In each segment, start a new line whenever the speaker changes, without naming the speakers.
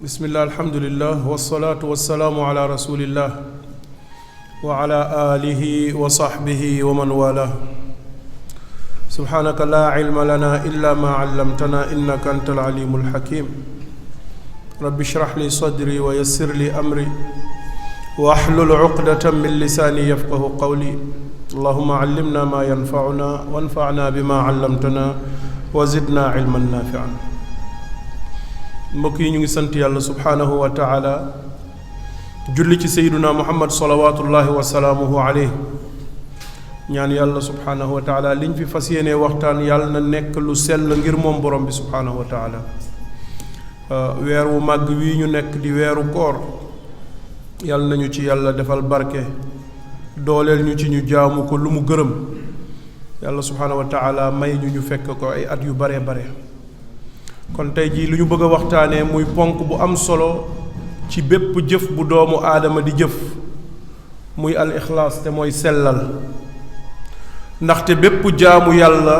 bismillah alhamdulillah wassalatu wassalaamu ala rasulillah wa ala alihi wa sahbihi wa man wala subhanaka la ilma lana illa ma allamtana innaka antal alimul hakim rabbi shrah li sadri wa yassir li amri wa ahlul uqdatan min lisani yafqahu qawli allahumma allimna ma yanfa'una wanfa'na bima allamtana wa zidna ilman nafi'an mbokk yi ñu ngi sant yàlla subhaanahu wa taala julli ci sayyiduna muhammad salawatullahi wa salaamuhu alayhi ñaan yàlla subhaanahu wa taala liñ fi fas yéenee waxtaan yàlla na nekk lu sell ngir moom borom bi subhaanahu wa taala weer wu màgg wii ñu nekk di weeru koor yàlla nañu ci yàlla defal barke dooleel ñu ci ñu jaamu ko lu mu gërëm yàlla subhaanahu wa taala may ñu fekk ko ay at yu bare bare kon tey jii lu ñu bëgg a waxtaanee muy ponk bu am solo ci bépp jëf bu doomu aadama di jëf muy al ixlaas te mooy sellal ndaxte bépp jaamu yàlla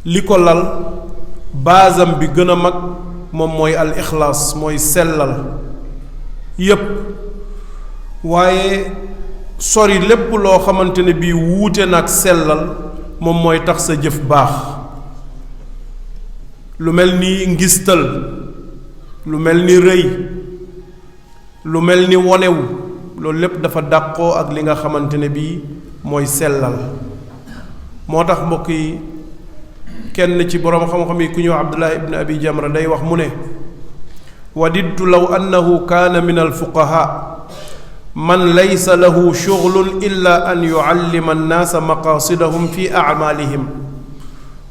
li ko lal baasam bi gën a mag moom mooy al ixlaas mooy sellal yépp waaye sori lépp loo xamante ne bii wuute nag sellal moom mooy tax sa jëf baax lu mel ni ngistal lu mel ni rëy lu mel ni wonewu loolu lépp dafa dàqoo ak li nga xamante ne bii mooy sellal moo tax mbokk yi kenn ci boroom xam-xam yi ku ñëw Abdullah ibn Abi Jamra day wax mu ne wadidtu law annahu kaana min alfuqaha man laysa lahu shughlun illa an yuallima annaasa maqaasidahum fi acmaalihim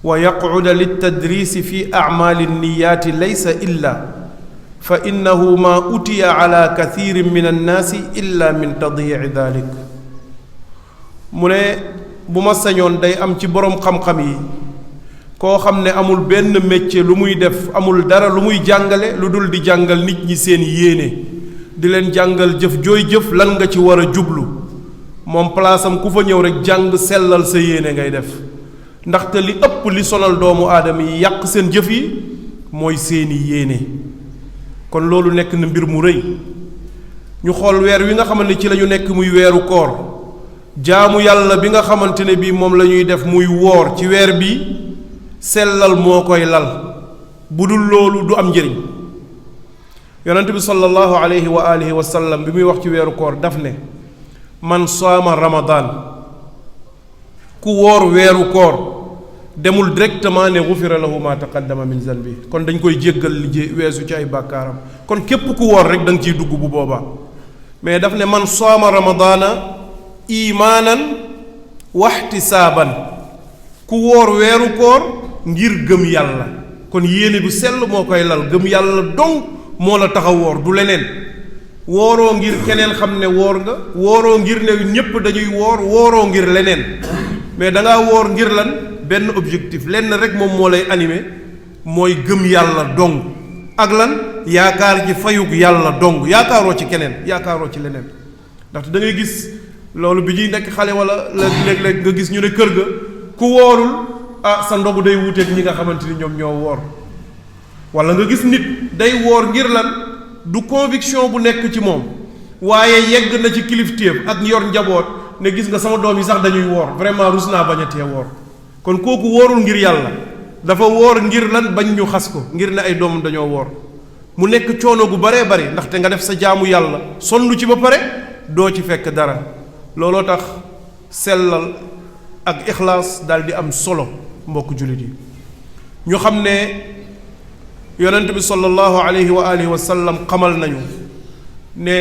wa yaquda liltadrisi fi acmaali nniyaati laysa illa fa innahu ma utiya ala kathirin min annaasi illa min tadyici dalik mu ne bu ma sañoon day am ci boroom xam-xam yi koo xam ne amul benn métier lu muy def amul dara lu muy jàngale lu dul di jàngal nit ñi seen yéene di leen jàngal jëf jooy jëf lan nga ci war a jublu moom palaasam ku fa ñëw rekk jàng sellal sa yéene ngay def ndaxte li ëpp li sonal doomu aadama yi yàq seen jëf yi mooy seeni yéene kon loolu nekk na mbir mu rëy ñu xool weer wi nga xamante ne ci lañu nekk muy weeru koor jaamu yàlla bi nga xamante ne bii moom la ñuy def muy woor ci weer bi sellal moo koy lal bu dul loolu du am njëriñ yonent bi sallallahu alayhi wa alihi wa sallam bi muy wax ci weeru koor daf ne man saama ramadan ku woor weeru koor demul directement ne gufira lahu ma taqaddama min zanbi kon dañ koy jéggal li weesu ci ay bàkkaaram kon képp ku woor rek da nga ciy dugg bu boobaa mais daf ne man saama ramadaana imaanan waxtisaaban ku woor weeru koor ngir gëm yàlla kon yéene bu sell moo koy lal gëm yàlla dong moo la tax a woor du leneen wooroo ngir keneen xam ne woor nga wooroo ngir ne ñépp dañuy woor wooroo ngir leneen mais dangaa woor ngir lan benn objectif lenn rek moom moo lay animé mooy gëm yàlla dong ak lan yaakaar ci fayug yàlla dong yaakaaroo ci keneen yaakaaroo ci leneen ndaxte da ngay gis loolu bi ñuy nekk xale wala léeg-léeg nga gis ñu ne kër ga ku woorul sa ndogu day wuuteeg ñi nga xamante ni ñoom ñoo woor wala nga gis nit day woor ngir lan du conviction bu nekk ci moom waaye yegg na ci kilifteef ak yor njaboot ne gis nga sama doom yi sax dañuy woor vraiment rus naa bañ a tee woor kon kooku woorul ngir yàlla dafa woor ngir lan bañ ñu xas ko ngir ne ay doomam dañoo woor mu nekk coono gu baree bari ndaxte nga def sa jaamu yàlla sonn ci ba pare doo ci fekk dara looloo tax sellal ak ixlaas daal di am solo mbokk jullit yi ñu xam ne yonent bi sallallahu alayhi wa alihi wa sallam xamal nañu ne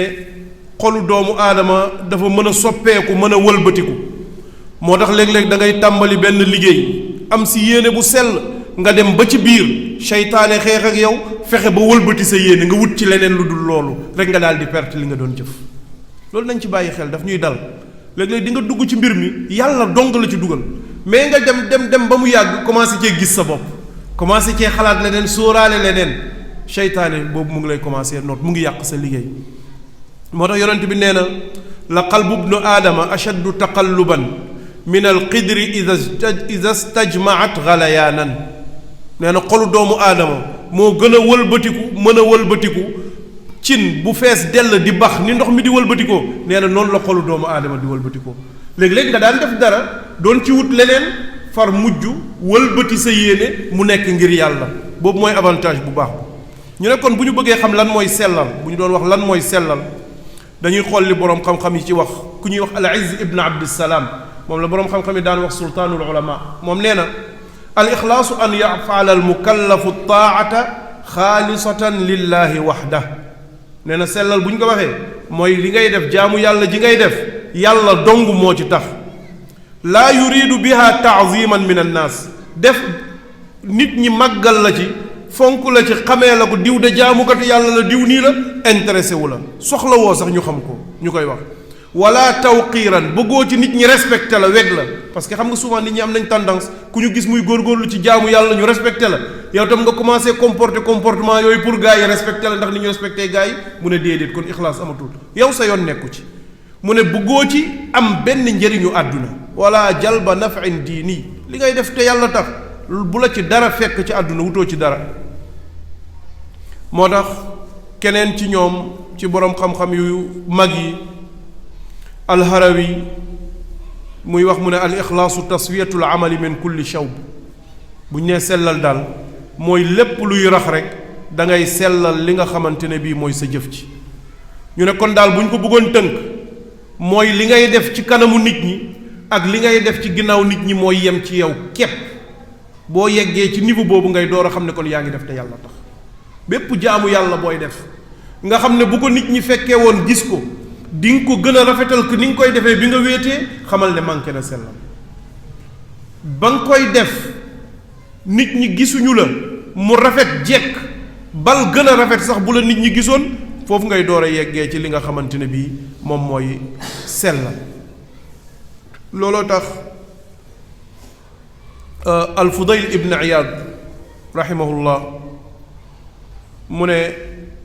xolu doomu aadama dafa mën a soppeeku mën a wëlbatiku moo tax léeg-léeg da ngay tàmbali benn liggéey am si yéene bu sell nga dem ba ci biir seytaane xeex ak yow fexe ba wëlbati sa yéene nga wut ci leneen lu dul loolu rek nga daal di perte li nga doon jëf loolu nañ ci bàyyi xel daf ñuy dal léeg-léeg di nga dugg ci mbir mi yàlla dong la ci dugal mais nga dem ba mu yàgg commencé cee gis sa bopp commencé cee xalaat leneen sóoraale leneen seytaane boobu mu ngi lay commencé noot mu ngi yàq sa liggéey moo tax yonent bi nee na la qalbu ibnu aadama ashaddu taqalluban min alqidri ida stajmaat galayaanan nee na xolu doomu aadama moo gën a wëlbatiku mën a wëlbatiku cin bu fees dell di bax ni ndox mi di wëlbatikoo nee na noonu la xolu doomu aadama di wëlbatikoo léegi-léegi nga daan def dara doon ci wut leneen far mujj wëlbati sa yéene mu nekk ngir yàlla boobu mooy avantage bu baax ñu ne kon bu ñu bëggee xam lan mooy sellal bu ñu doon wax lan mooy sellal dañuy xool li boroom xam-xam yi ci wax ku ñuy wax al-Izz ibn Abdissalaam moom la boroom xam-xam yi daan wax sultaanul ulama moom nee na al ixlaasu an yafaala al mukallafu taata xaalisatan lillahi waxda nee na sellal bu ñu ko waxee mooy li ngay def jaamu yàlla ji ngay def yàlla dong moo ci tax laa yuridu biha taaziman min annaas def nit ñi màggal la ci fonk la ci xamee la ko diw de jaamukatu yàlla la diw nii la intéressé wu la soxla woo sax ñu xam ko ñu koy wax wala tawqiiran bëggoo ci nit ñi respecté la weg la parce que xam nga souvent nit ñi am nañ tendance ku ñu gis muy góorgóorlu ci jaamu yàlla ñu respecté la yow tam nga commencé comportement yooyu pour gars yi respecté la ndax ni ñu respecté gars yi mu ne déedéet kon ixlaas amatul yow sa yoon nekku ci mu ne bëggoo ci am benn njëriñu àdduna wala jalba nafin diini li ngay def te yàlla tax bu la ci dara fekk ci àdduna wutoo ci dara moo tax keneen ci ñoom ci boroom xam-xam yu mag yi alharawi muy wax mu ne al ixlaasu taswiyatul amali min kulli shawb bu ñu nee sellal daal mooy lépp luy rax rek da ngay sellal li nga xamante ne bii mooy sa jëf ci ñu ne kon daal bu ñu ko bëggoon tënk mooy li ngay def ci kanamu nit ñi ak li ngay def ci ginnaaw nit ñi mooy yem ci yow képp boo yeggee ci niveau boobu ngay door a xam ne kon yaa ngi def te yàlla tax bépp jaamu yàlla booy def nga xam ne bu ko nit ñi fekkee woon gis ko di nga ko gën a rafetal que ni nga koy defee bi nga wéetee xamal ne manqué na sellal ba nga koy def nit ñi gisuñu la mu rafet jekk bal gën a rafet sax bu la nit ñi gisoon foofu ngay door a yeggee ci li nga xamante ne bii moom mooy sellal looloo tax al-Fudayl ibn Iyaad rahimahullah mu ne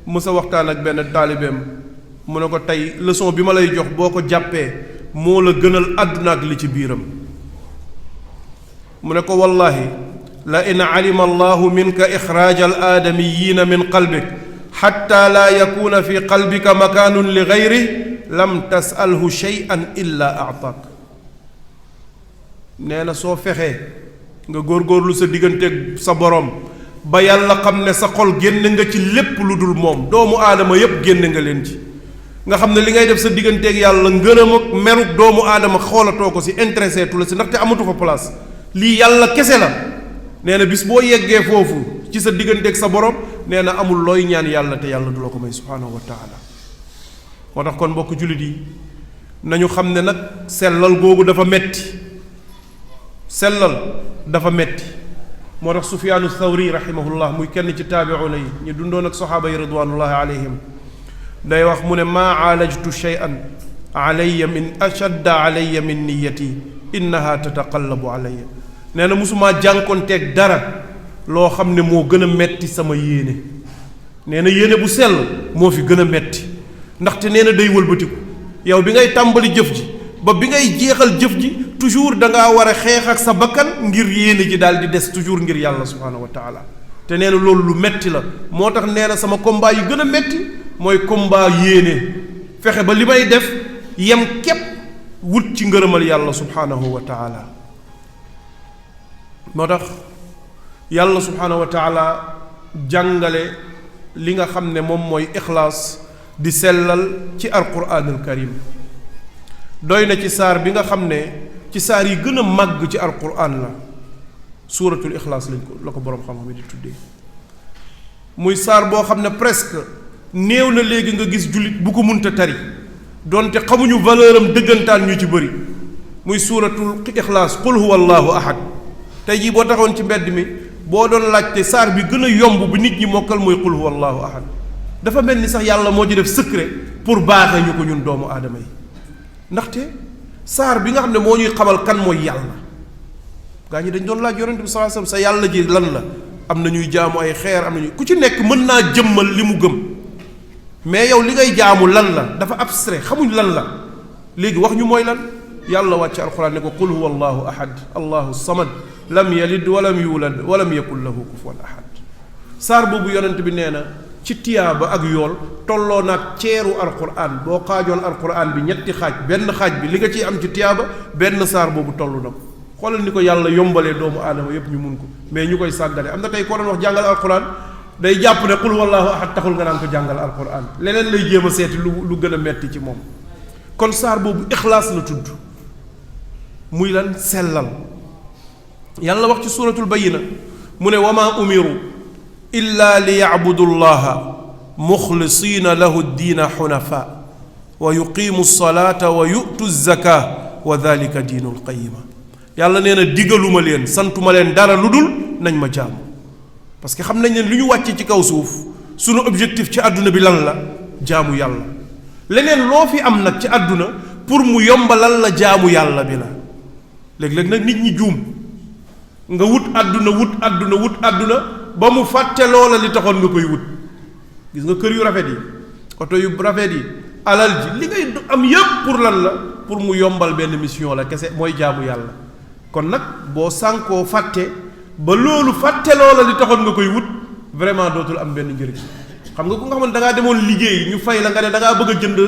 mësa waxtaan ak benn taalibeem mu ne ko tey leçon bi ma lay jox boo ko jàppee moo la gënal àdduna ak li ci biiram mu ne ko wallahi la in alima allahu minka ixraaj al aadamiyiina min qalbik xatta laa yakuuna fi qalbika makaanun li gayri lam tasalhu shay'an illa aataak nee na soo fexee nga góorgóorlu sa digganteeg sa boroom ba yàlla xam ne sa xol génn nga ci lépp lu dul moom doomu aadama yépp génn nga leen ci nga xam ne li ngay def sa digganteeg yàlla ngërëm ak meruk doomu aadama xoolatoo ko si intéressé tu la si ndaxte amatu fa place lii yàlla kese la nee na bis boo yeggee foofu ci sa digganteeg sa borom nee na amul looy ñaan yàlla te yàlla du la ko may subhaanahu wa taala moo tax kon mbokk jullit yi nañu xam ne nag sellal googu dafa metti sellal dafa metti moo tax Sufyaanu Thawri rahimahullah muy kenn ci taabi'una yi ñu dundoon ak saxaaba yi ridwanullahi alayhim day wax mu ne maa aalajtu shay'an alayya min ashadda alayya min niyyati innaha tataqallabu alayya nee na musumaa jànkonteeg dara loo xam ne moo gën a metti sama yéene nee na yéene bu sell moo fi gën a metti ndaxte nee na day wëlbatiku yow bi ngay tàmbali jëf ji ba bi ngay jeexal jëf ji toujours da ngaa war a xeex ak sa bakkan ngir yéene ji daal di des toujours ngir yàlla subhaanahu wa taala te nee na loolu lu metti la moo tax nee na sama combat yi gën a metti mooy combat yéene fexe ba li may def yem képp wut ci ngërëmal yàlla subhaanahu wa taala moo tax yàlla subhaanahu wa taala jàngale li nga xam ne moom mooy ixlaas di sellal ci alquraanul karim doy na ci saar bi nga xam ne ci saar yi gën a màgg ci alquraan la suuratul ixlaas la ko boroom xam-xam yi di tuddee muy saar boo xam ne presque néew na léegi nga gis jullit bu ko munta tari donte xamuñu valeur am dëggantaan ñu ci bëri muy suuratul ixlaas qul huwa allahu ahad tey jii boo taxoon ci mbedd mi boo doon laajte saar bi gën a yomb bi nit ñi mokkal mooy qul huwa allahu ahad dafa mel ni sax yàlla moo ci def secret pour baaxee ñu ko ñun doomu aadama yi ndaxte saar bi nga xam ne moo ñuy xamal kan mooy yàlla gaa ñi dañ doon laaj yonent bi sallallahu alayhi wasallam sa yàlla ji lan la am na ñuy jaamu ay xeer am na ñuy ku ci nekk mën naa jëmmal li mu gëm mais yow li ngay jaamu lan la dafa abstrait xamuñ lan la léegi wax ñu mooy lan yàlla wàcc alquran ne ko qul huwa allahu ahad allahu samad lam yalid walam yulad walam yakun lahu kufuwan ahad. saar boobu yonent bi nee na ci tiyaaba ak yool tolloo naag ceeru alquran. boo xaajoon alquran bi ñetti xaaj benn xaaj bi li nga ciy am ci tiyaaba benn saar boobu toll na ko. xoolal ni ko yàlla yombalee doomu aadama yépp ñu mun ko, mais ñu koy sàggane. am na tey koo doon wax jàngal alquran day jàpp ne qul wallahu ahad taxul nga naan ko jàngal alquran, leneen lay jéem a seeti lu gën a metti ci moom. kon saar boobu ixlaas la tudd, muy lan sellal. yàlla wax ci suratul bayina mu ne wa maa umiru illa li yacbudu llaha muxlisiina lahu ddiina xunafa wa yuqimu lsalata wa yu'tu zaka wa dalika diinu lqayima. yàlla nee na digaluma leen santuma leen dara lu dul nañ ma jaamu, parce que xam nañ ne lu ñu wàcce ci kaw suuf sunu objectif ci àdduna bi lan la? jaamu yàlla. leneen loo fi am nag ci àdduna pour mu yombalal la jaamu yàlla bi la. léeg-léeg nag nit ñi juum, nga wut àdduna ba mu fàtte loola li taxoon nga koy wut. gis nga kër yu rafet yi, oto yu rafet yi, alal ji, li ngay am yépp pour lan la? pour mu yombal benn mission la kese, mooy jaamu yàlla. kon nag boo sànkoo fàtte ba loolu fàtte loola li taxoon nga koy wut, vraiment dootul am benn njëriñ. xam nga ku nga xam ne da ngaa demoon liggéey ñu fay la nga ne da ngaa bëgg a jënd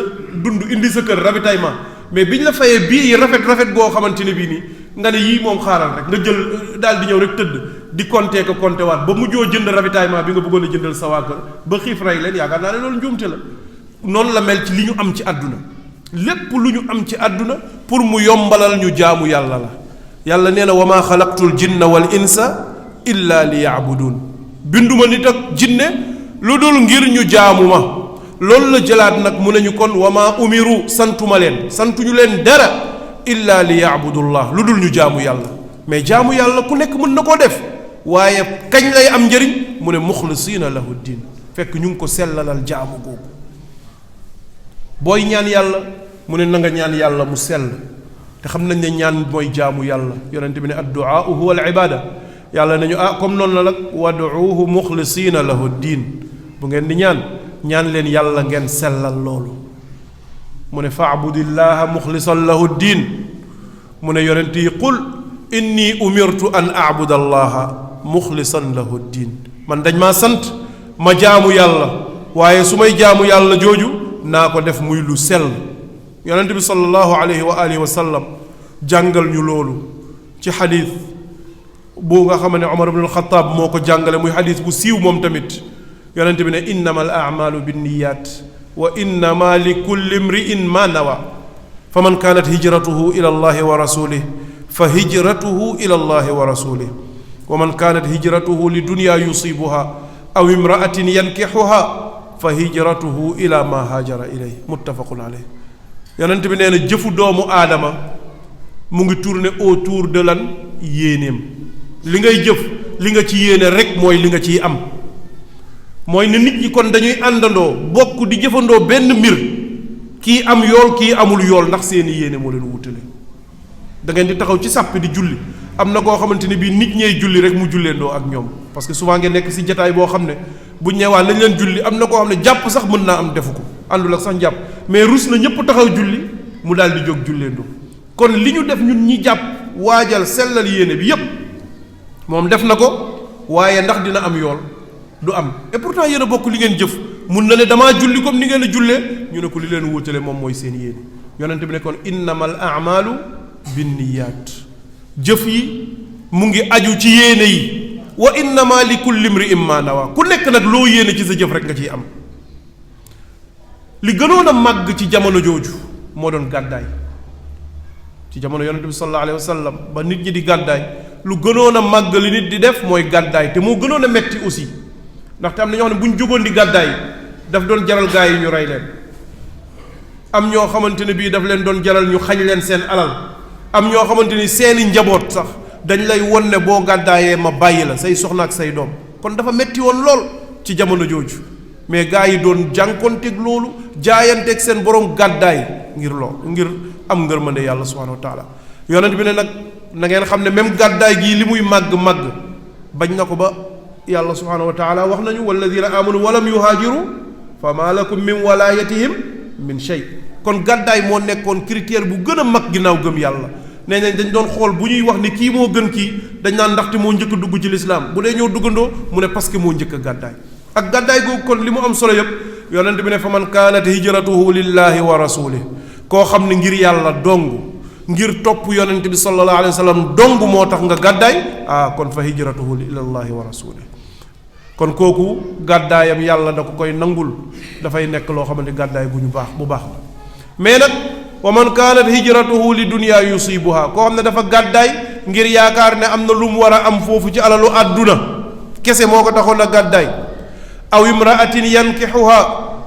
dund indi sa kër ravitaillement, mais biñ la fayee bii yi rafet goo xamante ne bii nii nga ne yii moom xaaral rek nga jël daal di ñëw rek tëdd di compter ko compter waat ba mujjoo jënd ravitaillement bi nga bëggoon a jëndal sa waa kër ba xiif rey leen. yaakaar naa ne loolu njuumte la. noonu la mel ci li ñu am ci àdduna. lépp lu ñu am ci àdduna pour mu yombalal ñu jaamu yàlla la. yàlla nee na wa maa xalaqtul jinna wal insa illa li yaabudun. binduma nit ak jinne lu dul ngir ñu jaamu ma. loolu la jëlaat nag mu ne ñu kon wa maa umiru santuma leen santuñu leen dara illa li yaabudullah lu dul ñu jaamu yàlla. mais jaamu yàlla ku nekk mën na koo def, waaye kañ lay am njëriñ mu ne muxlisiina lahu diin, fekk ñu ngi ko sellalal jaamu googu. booy ñaan yàlla mu ne na nga ñaan yàlla mu sell, te xam nañ ne ñaan mooy jaamu yàlla. yonente bi ne adduaa huwa al ibada. yàlla nañu comme noonu la nag waduuhu muxlisiina lahu diin. bu ngeen di ñaan leen yàlla ngeen sellal loolu. mu ne faabudillaha muxlisan lahu diin. mu ne yonent yi qul inni umirtu an abuda allaha muxlisan lahu diin. man dañ maa sant ma jaamu yàlla, waaye su may jaamu yàlla jooju naa ko def muy lu sell. yonent bi sallallahu alayhi wa alihi wa sallam jàngal ñu loolu ci xadiis bu nga xam ne Umar ibn al-Khattab moo ko jàngale, muy xadiis bu siiw moom tamit. yonent bi ne innama al amalu binniyat wa innama li kulli imri'in ma nawa fa man kaanat hijratuhu ila allahi wa rasulih fa hijratuhu ila allahi wa rasulih wa man kaanat hijratuhu li dunya yusibuha aw imra'atin yankixuha fa hijratuhu ila ma haajara ilayhi muttafaqun alayhi. yonent bi nee na jëfu doomu aadama mu ngi tourner autour de lan? yéeneem. li ngay jëf li nga ci yéene rek mooy li nga ciy am. mooy ne nit ñi kon dañuy àndandoo bokk di jëfandoo benn mbir, kii am yool kii amul yool ndax seeni yéene moo leen wutale. da ngeen di taxaw ci sàpp di julli, am na koo xamante ne bii nit ñey julli rek mu julleendoo ak ñoom, parce que souvent ngeen nekk si jataay boo xam ne buñ ñëwaa nañ leen julli, am na koo xam ne jàpp sax mën naa am defu ko, àndul ak sax jàpp, mais rus na ñëpp taxaw julli mu daal di jóg julleendoo. kon li ñu def ñun ñi jàpp waajal sellal yéene bi yépp moom def na ko, waaye ndax dina am yool? du am. et pourtant yéen a bokk li ngeen jëf, mun na ne damaa julli comme ni ngeen a jullee, ñu ne ko li leen wutale moom mooy seen yéene. yonent bi ne kon innamal a'malu binniyat. jëf yi mu ngi aju ci yéene yi. wa innama li kulli imri'in ma nawa. ku nekk nag loo yéene ci sa jëf rek nga ciy am. li gënoon a màgg ci jamono jooju moo doon gàddaay. ci jamono yonent bi sallallahu alayhi wa sallam ba nit ñi di gàddaay, lu gënoon a màgg li nit di def mooy gàddaay, te moo gënoon a metti aussi. ndaxte am na ñoo xam ne bu ñu jógoon di gàddaay daf doon jaral gaa yi ñu rey leen. am ñoo xamante ne bii daf leen doon jaral ñu xañ leen seen alal. am ñoo xamante ni seeni njaboot sax dañ lay won ne boo gàddaayee ma bàyyi la say soxna ak say doom. kon dafa metti woon lool ci jamono jooju, mais gaa yi doon jànkonteeg loolu, jaayanteeg seen borom gàddaay ngir am ngërmande yàlla subhanahu wa taala. yonent bi ne nag na ngeen xam ne même gàddaay gii li muy màgg-màgg bañ na ko ba yàlla subhanahu wa taala wax nañu walladina amanu walam yuhaajiru fa maa lakum min walayatihim min shay kon gàddaay moo nekkoon critère bu gën a mag ginnaaw gëm yàlla nee nañ dañ doon xool bu ñuy wax ni kii moo gën kii dañ naan ndaxte moo njëkk a dugg ci lislaam bu dee ñoo duggandoo mu ne parce que moo njëkk a gàddaay ak gàddaay googu kon li mu am solo yépp yonent bi ne fa man kaanat hijratuhu lillahi wa rasulih koo xam ne ngir yàlla dong ngir topp yonent bi sallallahu alayhi wa sallam dong moo tax nga gàddaay kon fa hijratuhu ilallahi wa rasulih kon kooku gàddaayam yàlla da ko koy nangul dafay nekk loo xamante gàddaay bu baax la mais nag wa man kaanat hijratuhu li dunya yusibuha koo xam ne dafa gàddaay ngir yaakaar ne am na lu mu war a am foofu ci alalu àdduna kese moo ko taxoon a gàddaay aw imraatin yankixuha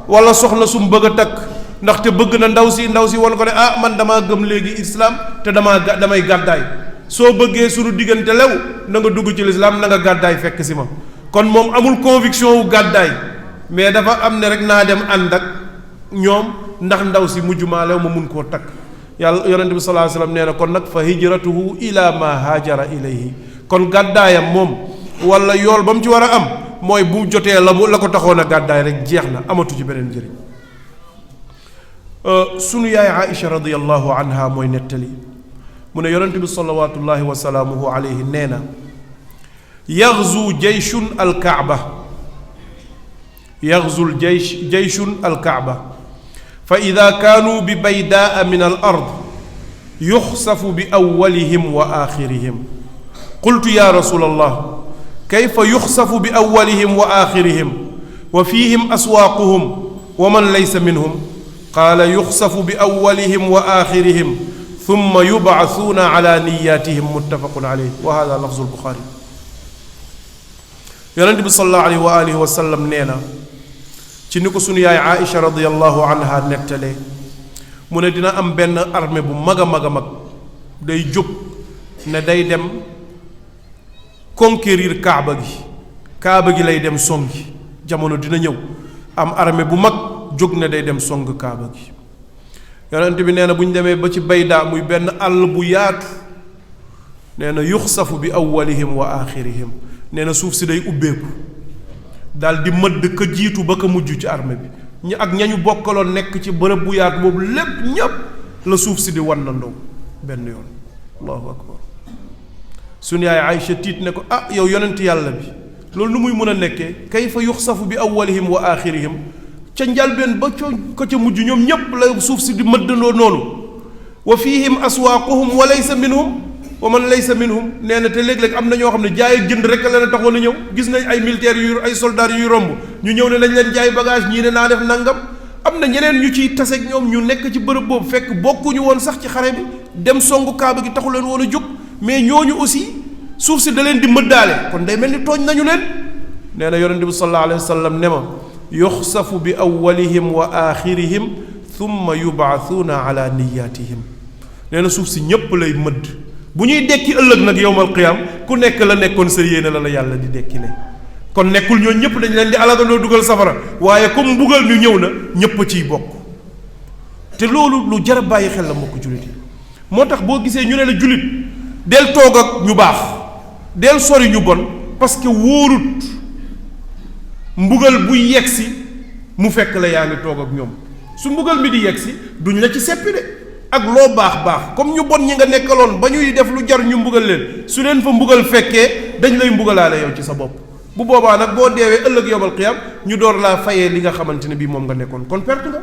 wala soxna sum bëgg a takk ndaxte bëgg na ndaw si won ko ne man damaa gëm léegi islam te damay gàddaay soo bëggee suñu diggante lew na nga dugg ci lislaam na nga gàddaay fekk si ma kon moom amul conviction wu gàddaay mais dafa am ne rek naa dem ànd ak ñoom ndax ndaw si mujj maa lew ma mun koo takk yàlla yonente bi sallallahu alayhi wasallam nee na kon nag fa hijratuhu ila ma haajara ilayhi kon gàddaayam moom wala yool ba mu ci war a am mooy bu jotee la ko taxoon a gàddaay rek jeex na amatu ci beneen njëriñ sunu yaay Aïcha radiyallahu anha mooy nettali mu ne yonente bi salawatullahi wa salaamuhu alayhi nee na yaxzu jayshun alkaaba yaxzu jayshun alkaaba fa ida kaanuu bi baydaa min al ard yuxsafu bi awwalihim wa axirihim qultu ya rasul allah kayfa yuxsafu bi awwalihim wa axirihim wa fihim aswaaquhum wa man laysa minhum qaala yuxsafu bi awwalihim wa axirihim thumma yubcasuuna ala niyatihim muttafaqun alayh wa hada lafzu albuxaari yonente bi sallallahu alayhi wa alihi wa sallam nee na ci ni ko sunu yaay Aïcha radiyallahu anha nettalee mu ne dina am benn armée bu mag a mag a mag day jóg ne day dem conquérir kaaba gi lay dem songi jamono dina ñëw am armée bu mag jóg ne day dem song kaaba gi yonent bi nee na bu ñu demee ba ci baydaa muy benn àll bu yaatu nee na yuxsafu bi awwalihim wa axirihim nee na suuf si day ubbeeku daal di mëdd ka jiitu ba ka mujj ci armée bi ñi ak ñañu bokkaloon nekk ci bërëb bu yaatu boobu lépp ñépp la suuf si di wan na ndow benn yoon allahu akbar suñu yaay Aïcha tiit ne ko yow yonent yàlla bi loolu nu muy mën a nekkee kayfa yuxsafu bi awwalihim wa axirihim ca njalbeen ba ko ca mujj ñoom ñépp la suuf si di mëddandoo noonu wa fihim aswaaquhum wa laysa minhum wa man laysa minhum nee na te léeg-léeg am na ñoo xam ne jaay ak jënd rek la leen taxoon a ñëw gis nañ ay militaires yu ay soldats yuy romb ñu ñëw ne nañ leen jaay bagage ñii ne naa def nangam am na ñeneen ñu ciy taseeg ñoom ñu nekk ci bërëb boobu fekk bokkuñu woon sax ci xare bi dem songu kaaba gi taxu leen woon a jóg mais ñooñu aussi suuf si da leen di mëddaale kon day mel ni tooñ nañu leen nee na yonente bi sallallahu alayhi wa sallam ne ma yuxsafu bi awwalihim wa axirihim thumma yubaathuuna ala niyatihim nee na suuf si ñépp lay mëdd bu ñuy dekki ëllëg nag yowmal qiyaam ku nekk la nekkoon sa yéene la yàlla di dekkile kon nekkul ñoo ñëpp dañ leen di alagandoo dugal safara waaye comme mbugal ñu ñëw na ñépp a ciy bokk te loolu lu jar a bàyyi xel la mbokk jullit yi moo tax boo gisee ñu ne la jullit del toog ak ñu baax del sori ñu bon parce que wóorut mbugal buy yegsi mu fekk la yaa ngi toog ak ñoom su mbugal mi di yegsi duñ la ci seppi de ak loo baax comme ñu bon ñi nga nekkaloon ba ñuy def lu jar ñu mbugal leen su leen fa mbugal fekkee dañ lay mbugalaale yow ci sa bopp bu boobaa nag boo deewee ëllëg yawmal qiyaam ñu door laa fayee li nga xamante ne bii moom nga nekkoon kon perte nga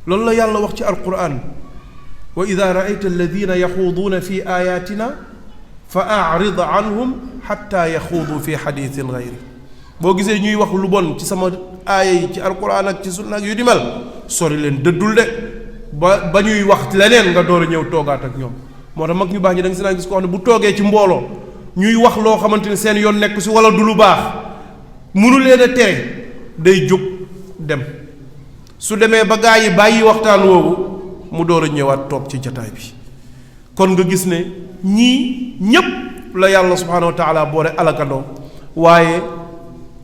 loolu la yàlla wax ci alquran wa ida raayta alladina yaxuuduuna fi ayatina fa arid anhum xatta yaxuudu fi xadiisin gayri boo gisee ñuy wax lu bon ci sama aaya yi ci alquran ak ci sunna ak yu di mel sori leen dëddul de ba ñuy wax leneen nga door a ñëw toogaat ak ñoom moo tax mag ñu baax ñi da nga si naa gis ko xam ne bu toogee ci mbooloo ñuy wax loo xamante ne seen yoon nekk si wala du lu baax munu leen a tere day jóg dem su demee ba gaa yi bàyyi waxtaan woowu mu door a ñëwaat toog ci jataay bi kon nga gis ne ñii ñépp la yàlla subhaanahu wa taala boole alakandoo waaye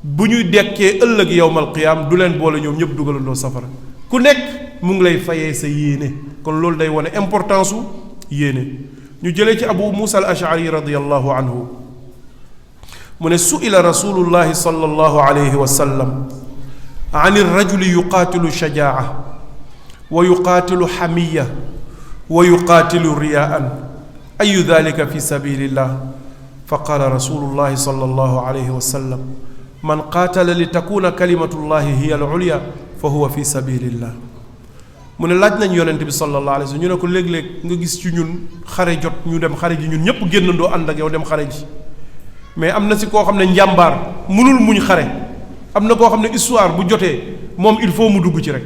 bu ñuy dekkee ëllëg yowmal qiyaam du leen boole ñoom ñëpp dugalandoo safara ku nekk mu ngi lay fayee sa yéene kon loolu day wane importance su yéene ñu jëlee ci abu muusa al ashari radiyallahu anhu mu ne su'ila rasulullahi sallallahu alayhi wa sallam an irrajuli yuqaatilu shajaa'a wa yuqaatilu xamiya wa yuqaatilu riyaan ayu dalika fi sabilillah fa qaala rasulullahi sallallahu alayhi wa sallam man qaatala li takuna kalimatullahi hiya al ulya fa huwa fi sabilillah. mu ne laaj nañ yonent bi sallallahu alayhi wa sallam ñu ne ko léeg-léeg nga gis ci ñun xare jot ñu dem xare ji ñun ñëpp génnandoo ànd ak yow dem xare ji mais am na si koo xam ne njàmbaar mënul muñ xare, am na koo xam ne histoire bu jotee moom il faut mu dugg ci rek.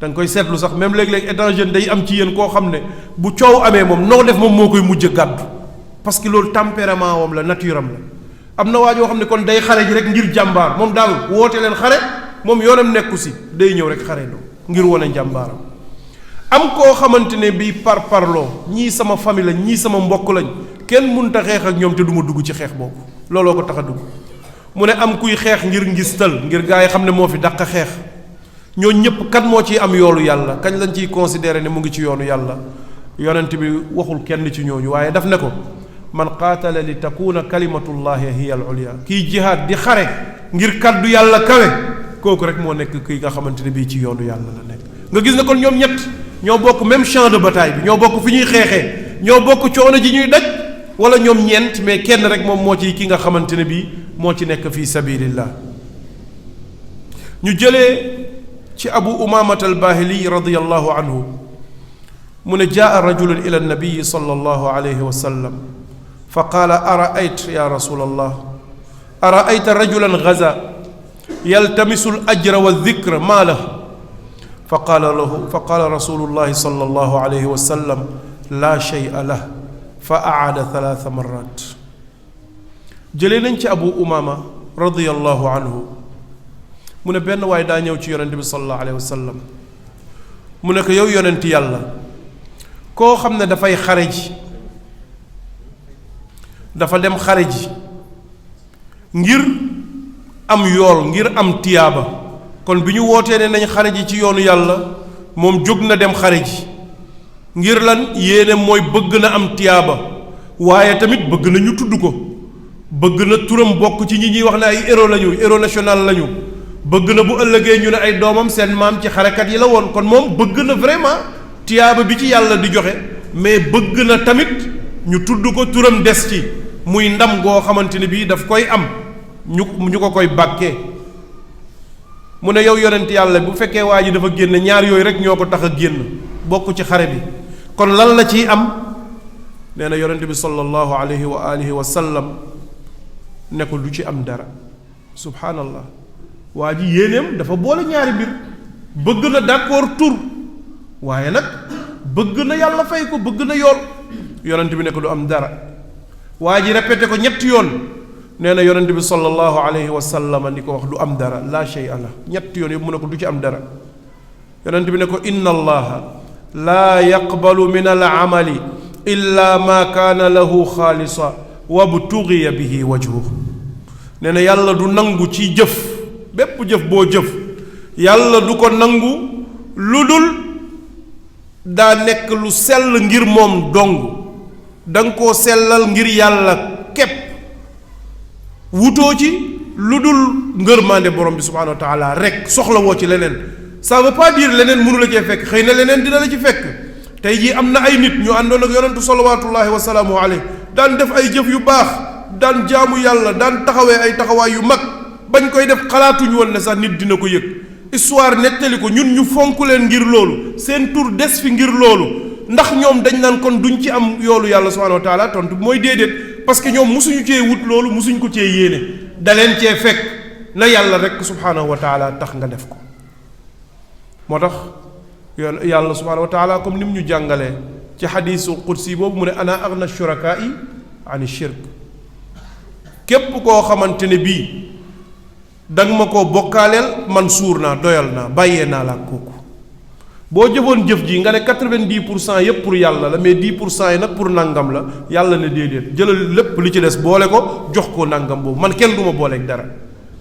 da nga koy seetlu sax même léeg-léeg étant jeune day am ci yéen koo xam ne bu coow amee moom noo def moom moo koy mujj gàddu parce que loolu tempérament wam la nature am la. am na waa joo xam ne kon day xare ji rek ngir jàmbaar moom daal woote leen xare moom yoonam nekku si day ñëw rek xare doo ngir wane njàmbaaram. am koo xamante ne bii parloo ñii sama famille lañ ñii sama mbokk lañ kenn mënut a xeex ak ñoom te du ma dugg ci xeex boobu looloo ko tax a dugg. mu ne am kuy xeex ngir ngistal ngir gaa yi xam ne moo fi dàq xeex ñoo ñëpp kan moo ciy am yoolu yàlla kañ lañ ciy considéré ne mu ngi ci yoonu yàlla. yonent bi waxul kenn ci ñooñu waaye daf ne ko man qaatala li takuna kalimatullahi hiya al ulya kiy jihaad di xare ngir kaddu yàlla kawe kooku rek moo nekk kii nga xamante ne bii ci yoonu yàlla la nekk. nga gis ne kon ñoom ñett ñoo bokk même champ de bataille bi ñoo bokk fi ñuy xeexee ñoo bokk coono ji ñuy daj wala ñoom ñeent mais kenn rek moom moo ci ki nga xamante ne bii moo ci nekk fii sabilillah. ñu jëlee ci abu umamata albahili radiyallahu anhu mu ne jaa rajulun ila nabiyi sallallahu alayhi wa sallam fa qaala araayt ya rasulallah araayta rajulan gaza yaltamisu al ajra wa dikra maa lah fa qaala rasulullahi sallallahu alayhi wa sallam laa shay'a lah fa aada thalatha marrat. jëlee nañ ci abu umama radiyallahu anhu mu ne benn waay daa ñëw ci yonent bi sallallahu alayhi wa sallam mu ne ko yow yonent yàlla koo xam ne dafay xare ji dafa dem xare ji ngir am yool ngir am tiyaaba kon bi ñu wootee ne nañ xare ji ci yoonu yàlla moom jóg na dem xare ji ngir lan yéene mooy bëgg na am tiyaaba waaye tamit bëgg na ñu tudd ko bëgg na turam bokk ci ñi ñuy wax ne ay héros lañu héros national lañu bëgg na bu ëllëgee ñu ne ay doomam seen maam ci xarekat yi la woon kon moom bëgg na vraiment tiyaaba bi ci yàlla di joxe mais bëgg na tamit ñu tudd ko turam des ci muy ndam goo xamante ne bii daf koy am ñu ko koy bàkkee. mu ne yow yonent yàlla bu fekkee waa ji dafa génn ñaar yooyu rek ñoo ko tax a génn bokk ci xare bi kon lan la ciy am. nee na yonent bi sallallahu alayhi wa alihi wa sallam ne ko du ci am dara. subhaanallah waa ji yéeneem dafa boole ñaari mbir bëgg na d'accord tur waaye nag bëgg na yàlla fay ko bëgg na yool yonent bi ne ko du am dara. waa ji répété ko ñetti yoon nee na yonent bi sallallahu alayhi wa sallam ni ko wax du am dara laa shay'a la ñetti yoon yëpp mu ne ko du ci am dara. yonent bi ne ko inna allaha laa yaqbalu min al amali illa ma kaana lahu xaalisa wabtughiya bihi wajhuhu. nee na yàlla du nangu ci jëf bépp jëf boo jëf yàlla du ko nangu lu dul daa nekk lu sell ngir moom dong danga koo sellal ngir yàlla képp wutoo ci lu dul ngërmande borom bi subhanahu wa taala rek soxla woo ci leneen. ça veut pas dire leneen mënu la cee fekk xëy na leneen dina la ci fekk. tey jii am na ay nit ñu àndoon ak yonentu salawatullahi wa salaamu alayhi daan def ay jëf yu baax daan jaamu yàlla daan taxawee ay taxawaay yu mag bañ koy def xalaatuñu woon ne sax nit dina ko yëg. histoire nettali ko ñun ñu fonk leen ngir loolu seen tur des fi ngir loolu ndax ñoom dañ naan kon duñ ci am yoolu yàlla subhanahu wa taala tontu mooy déedéet parce que ñoom musuñu cee wut loolu musuñ ko cee yéene da leen cee fekk na yàlla rek subhanahu wa taala tax nga def ko. moo tax yàlla subhanahu wa taala comme ni mu ñu jàngalee ci xadiisul qudsi boobu mu ne ana aghna shurakaai ani shirk képp koo xamante ne bii danga ma koo bokkaaleel man suur naa doyal naa bàyyee naa la ak kooku. boo jëfoon jëf ji nga ne 90% yépp pour yàlla la mais 10% yi nag pour nangam la yàlla ne déedéet jëlal lépp li ci des boole ko jox ko nangam boobu man kenn du ma booleeg dara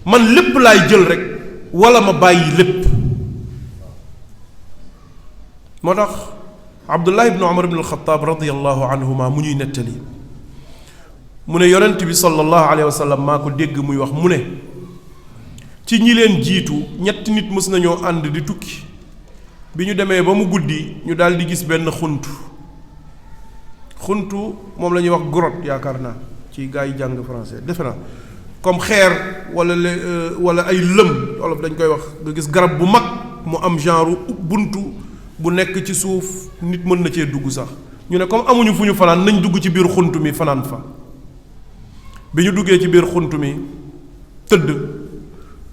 man lépp laay jël rek wala ma bàyyi lépp. moo tax Abdullah ibn Umar ibn al-Khattab radiyallahu anhuma mu ñuy nettali mu ne yonent bi sallallahu alayhi wa sallam maa ko dégg muy wax mu ne ci ñi leen jiitu ñetti nit mës nañoo ànd di tukki bi ñu demee ba mu guddi ñu daal di gis benn xuntu moom la ñuy wax grotte yaakaar naa ci gaa yi jàng français defe naa comme xeer wala ay lëm wolof dañ koy wax nga gis garab bu mag mu am genre buntu bu nekk ci suuf nit mën na cee dugg sax ñu ne comme amuñu fu ñu fanaan nañ dugg ci biir xunt mi fanaan fa bi ñu duggee ci biir xunt mi tëdd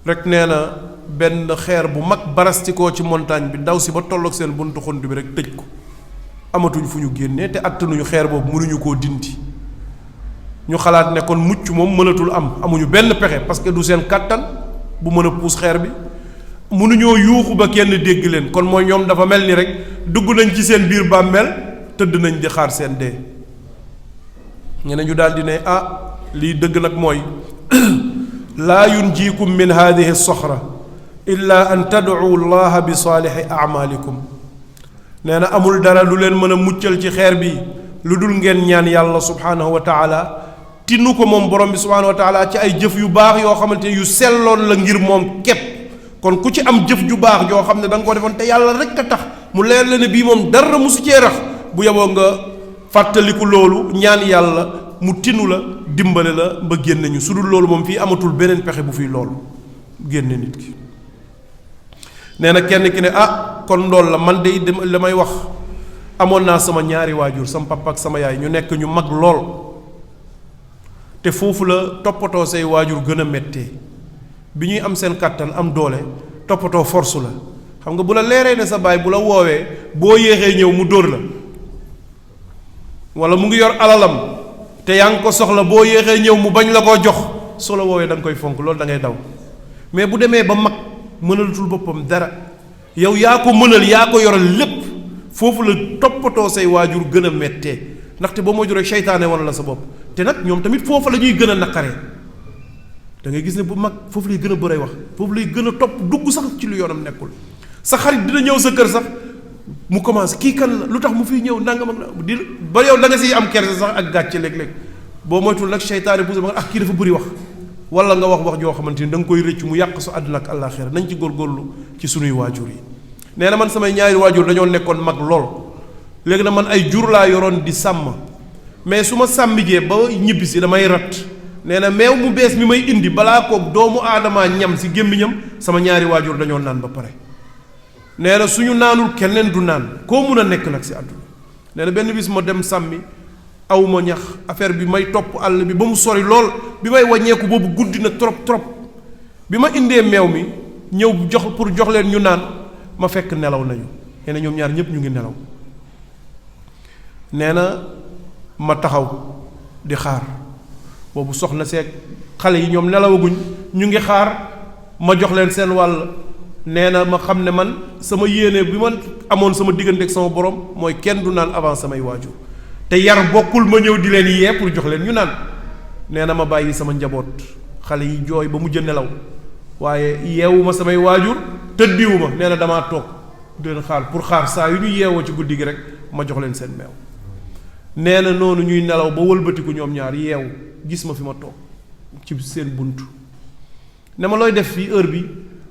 rek nee na benn xeer bu mag barastikoo ci montagne bi daw si ba tolloog seen buntu xunt bi rek tëj ko amatuñ fu ñu génnee te attanuñu xeer boobu mënuñu koo dindi ñu xalaat ne kon mucc moom mënatul am amuñu benn pexe parce que du seen kàttan bu mën a puus xeer bi mënuñoo yuuxu ba kenn dégg leen kon mooy ñoom dafa mel ni rek dugg nañ ci seen biir bàmmeel tëdd nañ di xaar seen dee ñeneen ñu daal di ne lii dëgg nag mooy laa yunjiikum min hadihi soxra illa an tad'u allaha bi saalixi amalikum nee na amul dara lu leen mën a muccal ci xeer bi lu dul ngeen ñaan yàlla subhaanahu wa taala tinu ko moom borom bi subhaanahu wa taala ci ay jëf yu baax yoo xamante ne yu selloon la ngir moom képp kon ku ci am jëf ju baax yoo xam ne da nga ko defoon te yàlla rek a tax mu leer la ne bii moom dara musu cee rax bu yeboo nga fàttaliku loolu ñaan yàlla mu tinu la dimbale la ba génne ñu su dul loolu moom fii amatul beneen pexe bu fii loolu génne nit ki nee na kenn ki ne kon loolu la man de la may wax amoon naa sama ñaari waajur sama papa ak sama yaay ñu nekk ñu mag lool te foofu la toppatoo say waajur gën a méttee bi ñuy am seen kàttan am doole toppatoo force la xam nga bu la leeree ne sa baay bu la woowee boo yéexee ñëw mu dóor la wala mu ngi yor alalam te yaa ngi ko soxla boo yéexee ñëw mu bañ la koo jox soo la woowee da nga koy fonk loolu da ngay daw mais bu demee ba mag mënalatul boppam dara yow yaa ko mënal yaa ko yoral lépp foofu la toppatoo say waajur gën a méttee ndaxte boo moytu rek seytaane wan la sa bopp te nag ñoom tamit foofu la ñuy gën a naqaree da ngay gis ne bu mag foofu lay gën a bëray wax foofu lay gën a topp dugg sax ci lu yoonam nekkul sa xarit dina ñëw sa kër sax mu commencé kii kan la lu tax mu fiy ñëw nangam ak di ba yow da nga siy am kersa sax ak gàcce léeg-léeg boo moytul nag seytaane bu ma kii dafa bëri wax wala nga wax joo xamante ni da nga koy rëcc mu yàq sa àdduna ak àllaaxira nañ ci góorgóorlu ci sunuy waajur yi nee na man samay ñaari waajur dañoo nekkoon mag lool léegi na man ay jur laa yoroon di sàmm mais su ma sàmmijee ba ñibbi si damay rat nee na meew mu bees mi may indi balaa koog doomu aadamaa ñam si gémmiñam sama ñaari waajur dañoo naan ba pare nee na suñu naanul keneen du naan koo mun a nekk nag si àdduna nee na benn bis ma dem sàmmi aw ma ñax affaire bi may topp àll bi ba mu sori lool bi may wàññeeku boobu guddi na trop bi ma indee meew mi ñëw jox pour jox leen ñu naan ma fekk nelaw nañu nee na ñoom ñaar ñëpp ñu ngi nelaw nee na ma taxaw di xaar boobu soxna seeg xale yi ñoom nelawaguñ ñu ngi xaar ma jox leen seen wàll nee na ma xam ne man sama yéene bi man amoon sama diggante ak sama borom mooy kenn du naan avant samay waajur te yar bokkul ma ñëw di leen yee pour jox leen ñu naan nee na ma bàyyi sama njaboot xale yi jooy ba mujj nelaw waaye yeewuma samay waajur tëddiwuma nee na damaa toog di leen xaar pour xaar saa yu ñu yeewoo ci guddi gi rek ma jox leen seen meew nee na noonu ñuy nelaw ba wëlbatiku ñoom ñaar yeewu gis ma fi ma toog ci seen bunt ne ma looy def fii heure bi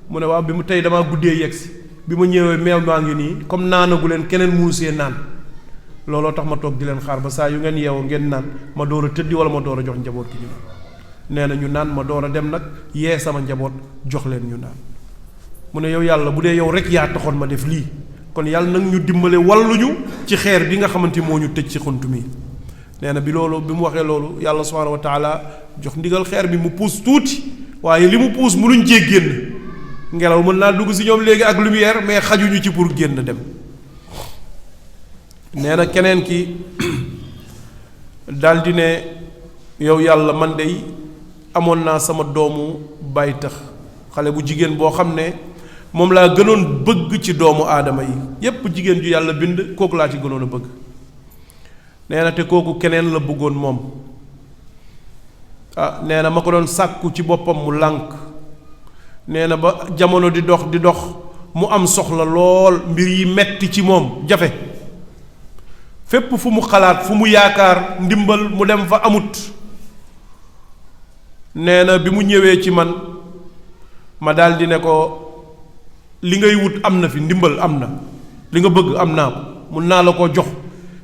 mu ne waaw bi mu tey damaa guddee yegsi bi ma ñëwee meew maa ngi nii comme naanagu leen keneen muusee naan looloo tax ma toog di leen xaar ba saa yu ngeen yeewoo ngeen naan ma door a tëddi wala ma door a jox njaboot gi ñu naan nee na ñu naan ma door a dem nag yee sama njaboot jox leen ñu naan mu ne yow yàlla bu dee yow rek yaa taxoon ma def lii kon yàlla nag ñu dimbale walluñu ci xeer bi nga xamante moo ñu tëj ci xunt mi nee na bi mu waxee loolu yàlla subhaanahu wa taala jox ndigal xeer bi mu puus tuuti waaye li mu puus mënuñ cee génn ngelaw mën naa dugg si ñoom léegi ak lumière mais xajuñu ci pour génn dem nee na keneen ki daldi ne yow yàlla man dey amoon naa sama doomu baay tax xale bu jigéen boo xam ne moom laa gënoon bëgg ci doomu aadama yi yépp jigéen ju yàlla bind kooku laa ci gënoon a bëgg nee na te kooku keneen la bëggoon moom nee na ma ko doon sàkku ci boppam mu lànk nee na ba jamono di dox mu am soxla lool mbir yi metti ci moom jafe fépp fu mu xalaat fu mu yaakaar ndimbal mu dem fa amut nee na bi mu ñëwee ci man ma daldi ne ko li ngay wut am na fi ndimbal am na li nga bëgg am naa ko mun naa la koo jox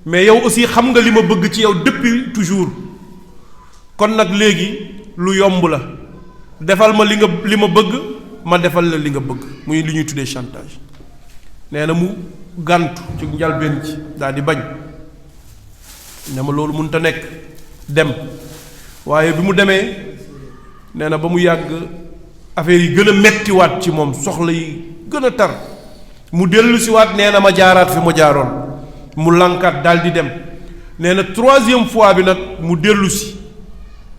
mais yow aussi xam nga li ma bëgg ci yow depuis toujours kon nag léegi lu yomb la defal ma li ma bëgg ma defal la li nga bëgg muy li ñuy tuddee chantage nee na mu gàntu ci njalbeen ci daal di bañ ne ma loolu mënut a nekk dem waaye bi mu demee nee na ba mu yàgg affaire yi gën a mettiwaat ci moom soxla yi gën a tar mu dellu si waat nee na ma jaaraat fi ma jaaroon mu lankaat daal di dem nee na troisième fois bi nag mu dellu si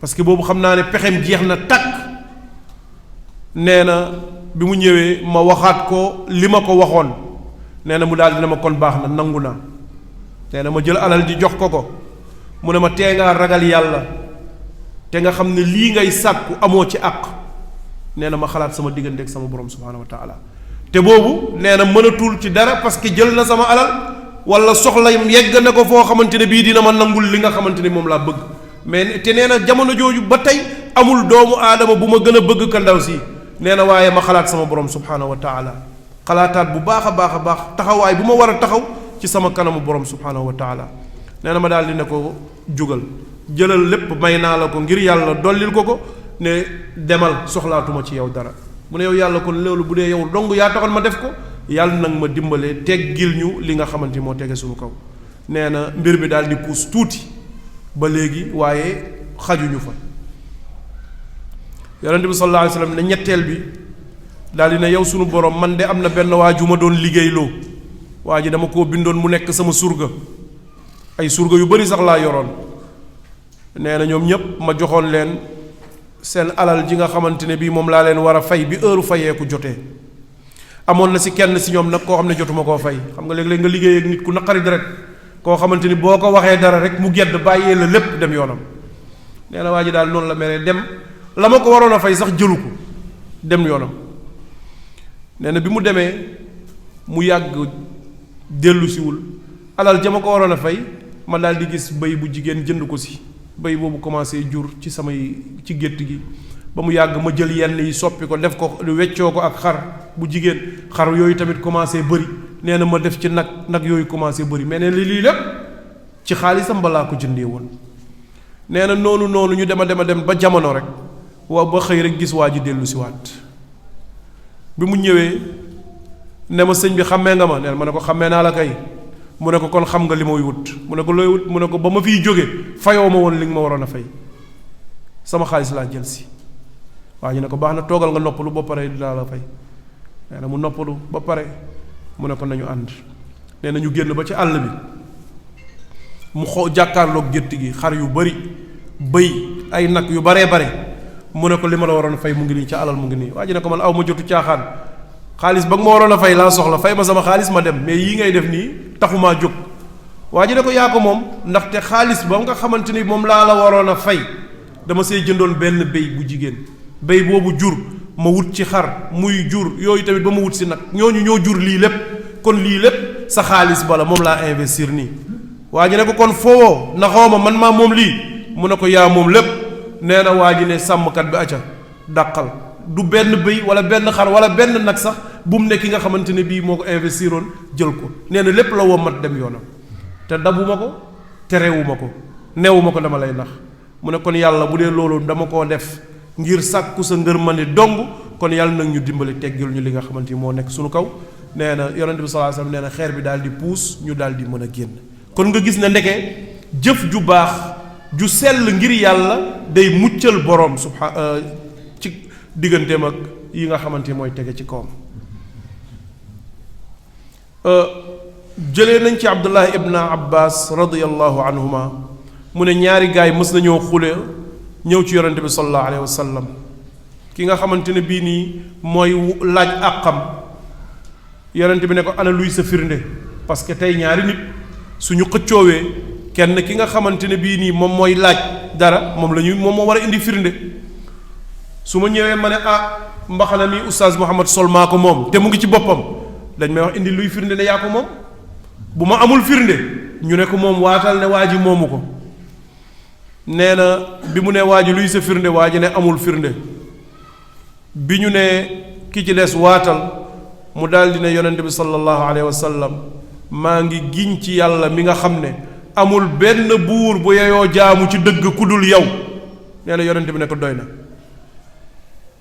parce que boobu xam naa ne pexem jeex na takk nee na bi mu ñëwee ma waxaat ko li ma ko waxoon nee na mu daal dina ma kon baax na nangu naa nee na ma jël alal ji jox ko mu ne ma tee ngaa ragal yàlla te nga xam ne lii ngay sàkku amoo ci àq nee na ma xalaat sama diggante ak sama borom subhaanahu wa taala te boobu nee na mënatul ci dara parce que jël na sama alal wala soxla yegg na ko foo xamante ne bii dina ma nangul li nga xamante ne moom laa bëgg mais te nee na jamono jooju ba tey amul doomu aadama bu ma gën a bëgg ka ndaw si nee na waaye ma xalaat sama borom subhaanahu wa taala xalaataat bu baax a baax taxawaay bu ma war a taxaw ci sama kanamu borom subhaanahu wa taala nee na ma daal di ne ko jugal jëlal lépp may naa la ko ngir yàlla dollil ko ne demal soxlaatuma ci yow dara mu ne yow yàlla kon loolu bu dee yow dong yaa taxoon ma def ko yàlla nag ma dimbalee teggil ñu li nga xamante ni moo tege suñu kaw nee na mbir mi daal di puus tuuti ba léegi waaye xajuñu fa yonente bi sallallahu alayhi wasallam ne ñetteel bi daal di ne yow sunu borom man de am na benn waa ju ma doon liggéeyloo waa ji dama koo bindoon mu nekk sama surga ay surga yu bari sax laa yoroon nee na ñoom ñépp ma joxoon leen seen alal ji nga xamante ne bii moom laa leen war a fay bi heure fayeeku jotee amoon na si kenn si ñoom nag koo xam ne jotuma koo fay xam nga léeg-léeg nga liggéey ak nit ku naqari deret koo xamante ni boo ko waxee dara rek mu gedd bàyyee la lépp dem yoonam nee na waa ji daal noonu la meree dem la ma ko waroon a fay sax jëlu ko dem yoonam nee na bi mu demee mu yàgg dellu siwul alal ja ma ko waroon a fay ma daal di gis bëy bu jigéen jënd ko si bëy boobu commencé jur ci ci gétt gi ba mu yàgg ma jël yenn yi soppi ko def ko weccoo ko ak xar bu jigéen xar yooyu tamit commencé bëri nee na ma def ci nag yooyu commencé bëri mais nee na lii lépp ci xaalisam balaa ko jëndee woon nee na noonu ñu dem ba jamono rek ba xëy rek gis waa ji dellu si waat bi mu ñëwee ne ma sëñ bi xàmmee nga ma nee na ma ne ko xàmmee naa la kay mu ne ko kon xam nga li may wut mu ne ko looy wut mu ne ko ba ma fiy jóge fayoo ma woon li nga ma waroon a fay sama xaalis laa jël si waa ñu ne ko baax na toogal nga noppalu ba pare dinaa la fay nee na mu noppalu ba pare mu ne ko nañu ànd nee na ñu génn ba ci àll bi mu jàkkaarloog gétt gi xar yu bari bëy ay nag yu baree bare mu ne ko li ma la waroon fay mu ngi nii ca alal mu ngi nii waa ji ne ko man aw ma jotu caaxaan xaalis ba nga ma waroon a fay laa soxla fay ma sama xaalis ma dem mais yii ngay def nii taxumaa jóg waa ji ne ko yaa ko moom ndaxte xaalis ba nga xamante ni moom laa la waroon a fay dama see jëndoon benn béy bu jigéen béy boobu jur ma wut ci xar muy jur yooyu tamit ba ma wut si nag ñooñu ñoo jur lii lépp kon lii lépp sa xaalis bala moom laa investir nii waa ji ne ko kon foowoo naxoo ma man maa moom lii mu ne ko yaa moom lépp nee na waa ji ne sàmmkat bi acca dàqal du benn bëy wala benn xar wala benn nag sax bu mu ne ki nga xamante ne bii moo ko investiroon jël ko nee na lépp la woo mat dem yoonam te dabuma ko terewuma ko neewuma ko dama lay nax mu ne kon yàlla bu dee loolu dama koo def ngir sàkku sa ngërmande dong kon yàlla nag ñu dimbali teggil ñu li nga xamante ni moo nekk suñu kaw nee na yonente bi sallallahu alayhi wasallam nee na xeer bi daal di puus ñu daal di mën a génn kon nga gis ne ndeke jëf ju baax ju sell ngir yàlla day muccal boroom ci digganteem ak yi nga xamante mooy tege ci kawam jëlee nañ ci Abdullah ibn Abbas radiyallahu anhuma mu ne ñaari gaay mës nañoo xule ñëw ci yonente bi sallallahu alayhi wa sallam ki nga xamante ne bii nii mooy laaj àqam yonente bi ne ko ana luy sa firnde parce que tey ñaari nit suñu xëccoowee kenn ki nga xamante ne bii nii moom mooy laaj dara moom moo war a indi firnde su ma ñëwee ma ne mbaxana mi oustaz Mouhamed sol maa ko moom te mu ngi ci boppam dañ may wax indi luy firnde ne yaa ko moom bu ma amul firnde ñu ne ko moom waatal ne waa ji moomu ko nee na bi mu ne waa ji luy sa firnde waa ji ne amul firnde bi ñu ne ki ci des waatal mu daldi ne yonente bi sallallahu alayhi wa sallam maa ngi giñ ci yàlla mi nga xam ne amul benn buur bu yeyoo jaamu ci dëgg ku dul yow. nee na yonente bi ne ko doy na,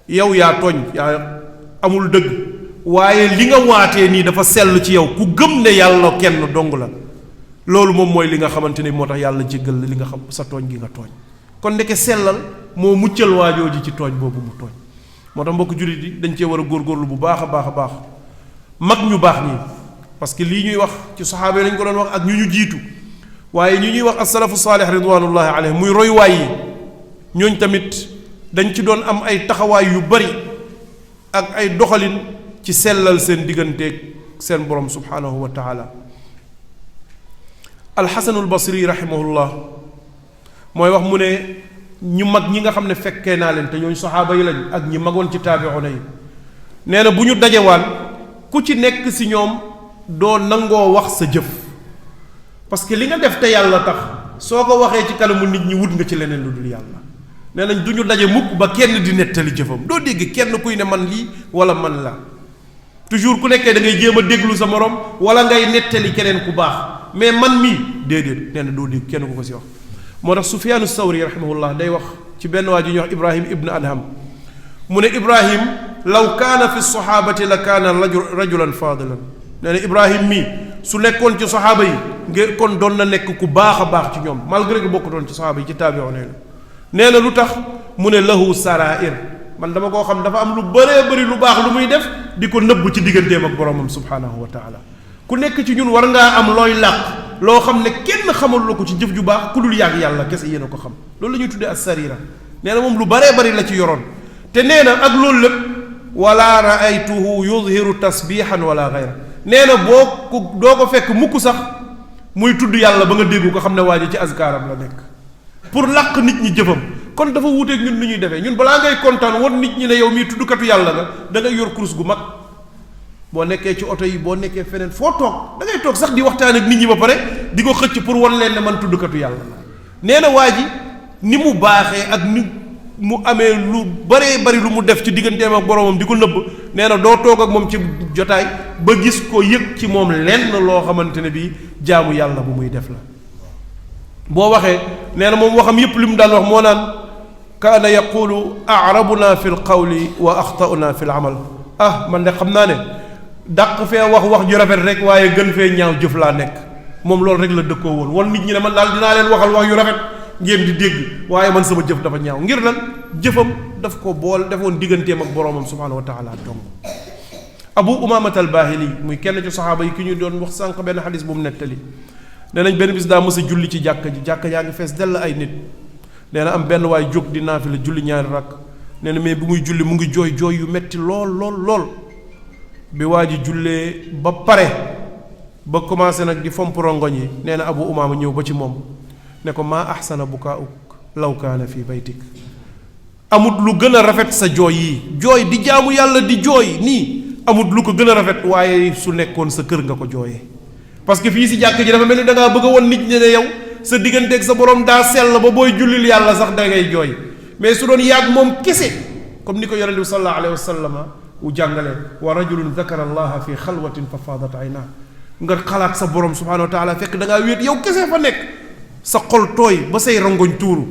yow yaa tooñ, yaa amul dëgg, waaye li nga waatee nii dafa sell ci yow. ku gëm ne yàlla kenn dong la, loolu moom mooy li nga xamante ni moo tax yàlla jéggal li nga xam sa tooñ gi nga tooñ. kon ndeke sellal moo muccal waajoo ji ci tooñ boobu mu tooñ. moo tax mbokk jullit yi dañ cee war a góorgóorlu bu baax a baax a baax. mag ñu baax ñi, parce que lii ñuy wax ci saxaaba yi lañ ko doon wax ak ñu ñu jiitu, waaye ñu ñuy wax as-salafu saalih ridwanullahi alayhim muy royuwaay yi, ñooñ tamit dañ ci doon am ay taxawaay yu bari ak ay doxalin ci sellal seen digganteeg seen borom subhanahu wa taala. alxasanul basri rahimahullah mooy wax mu ne ñu mag ñi nga xam ne fekkee naa leen te ñooñu saxaaba yi lañ ak ñi magoon ci taabi'una yi, nee na bu ñu dajewaan ku ci nekk si ñoom doo nangoo wax sa jëf, parce que li nga def te yàlla tax soo ko waxee ci kanamu nit ñi wut nga ci leneen lu dul yàlla. nee nañ du ñu daje mukk ba kenn di nettali jëfam, doo dégg kenn kuy ne man lii wala man la. toujours ku nekkee da ngay jéem a déglu sa morom wala ngay nettali keneen ku baax, mais man mii déedéet. nee na doo dégg kenn ku ko si wax. moo tax Sufyaanu Sawri rahimahullah day wax ci benn waa ji ñuy wax Ibrahim ibn Adham mu ne Ibrahim law kaana fi saxaabati la kaana rajulan faadilan. nee na Ibrahim mii su nekkoon ci saxaaba yi ngir kon doon na nekk ku baax a baax ci ñoom, malgré que bokkutoon ci saxaaba yi ci taabi'un yi. nee na lu tax mu ne lahu sarair, man dama koo xam dafa am lu bëree bëri lu baax lu muy def di ko nëbb ci digganteem ak boromam subhanahu wa taala. ku nekk ci ñun war ngaa am looy làq loo xam ne kenn xamul la ko ci jëf ju baax ku dul yàgg yàlla kese yéen a ko xam. loolu la ñuy tuddee as-sarira. nee na moom lu bëree bëri la ci yoroon, te nee na ak loolu lépp wala raaytuhu yudhiru tasbihan wala gayra. nee na boo ko doo ko fekk mukk sax muy tudd yàlla ba nga déggu ko xam ne waa ji ci azkaaram la nekk pour làq nit ñi jëfam. kon dafa wuuteeg ñun ni ñuy defee. ñun balaa ngay kontaan woon nit ñi ne yow mii tuddkatu yàlla nga da ngay yor kurus gu mag, boo nekkee ci oto yi boo nekkee feneen foo toog da ngay toog sax di waxtaan ak nit ñi ba pare di ko xëcc pour wan leen ne man tuddkatu yàlla la. nee na waa ji ni mu baaxee ak ni mu amee lu baree bari lu mu def ci digganteem ak boromam di ko nëbb, nee na doo toog ak moom ci jotaay ba gis ko yëg ci moom lenn loo xamante ne bii jaamu yàlla bu muy def la. boo waxee nee na moom waxam yépp li mu daan wax moo naan kaana yaqulu arabuna fi l qawli wa axtauna fi l amal. man de xam naa ne dàq fee wax ju rafet rek waaye gën fee ñaaw jëf laa nekk. moom loolu rek la dëkkoo woon wan nit ñi ne man daal dinaa leen waxal wax yu rafet ngeen di dégg, waaye man sama jëf dafa ñaaw. ngir lan jëfam daf ko bool defoon digganteem ak boroomam subhanahu wa taala dong. abu umaamata al baahili muy kenn ci saxaaba yi ki ñu doon wax sànq benn xadis bu mu nettali. nee nañ benn bis daa mës a julli ci jàkka ji, jàkka yaa ngi fees dell ay nit. nee na am benn waay jóg di naafila julli ñaari rakk. nee na mais bi muy julli mu ngi jooy jooy yu metti lool. bi waa ji jullee ba pare ba commencé nag di fomp rongoñ yi, nee na abu umaama ñëw ba ci moom ne ko maa ahsana bukaa'uk law kaana fii baytik. amut lu gën a rafet sa jooy yi, jooy di jaamu yàlla di jooy nii, amut lu ko gën a rafet waaye su nekkoon sa kër nga ko jooyee. parce que fii si jàkk ji dafa mel ni da ngaa bëgg a woon nit ñi ne yow sa digganteeg sa borom daa sell ba booy jullil yàlla sax da ngay jooy. mais su doon yàgg moom kese comme ni ko yonent bi sallallahu alayhi wa sallam wu jàngalee, wa rajulun dakara allaha fi xalwatin fa faadat aynaa. nga xalaat sa borom subhanahu wa taala fekk da ngaa wéet yow kese fa nekk sa xol tooy ba say rongoñ tuuru.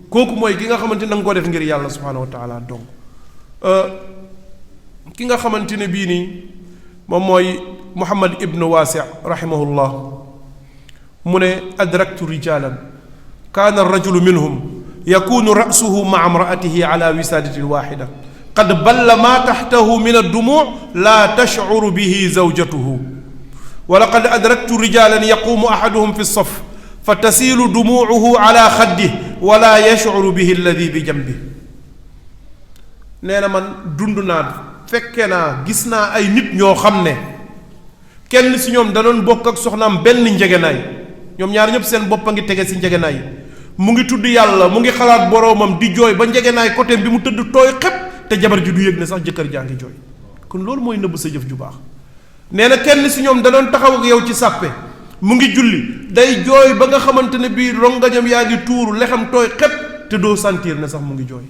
kooku mooy ki nga xamante ne da nga ko def ngir yàlla subhanahu wa taala donc ki nga xamante ne bii nii moom mooy Muhammad ibn Waasi rahimahullah mu ne adraktu rijalan kaana arrajulu minhum yakunu ra'suhu ma'a imra'atihi ala wisaadatin waahida qad balla ma taxtahu min ad-dumu' la tash'uru bihi zawjatuhu wa laqad adraktu rijalan yaqumu ahaduhum fi as-saff fatasiilu dumuuhu ala xaddihi wala yash'uru bihi alladi bi jambihi. nee na man dund naa fekke naa gis naa ay nit ñoo xam ne kenn si ñoom da doon bokk ak soxnaam benn njegenaay, ñoom ñaar ñëpp seen bopp a ngi tege si njegenaay, mu ngi tudd yàlla mu ngi xalaat boroomam di jooy ba njegenaay côté bi mu tëdd tooy xepp te jabar ji du yëg ne sax jëkkër jaa ngi jooy. kon loolu mooy nëbb sa jëf ju baax. nee na kenn si ñoom da doon taxaw ak yow ci sàppe mu ngi julli day jooy ba nga xamante ne bii rongañam yaa ngi tuuru lexam tooy xepp te doo sentir ne sax mu ngi jooy.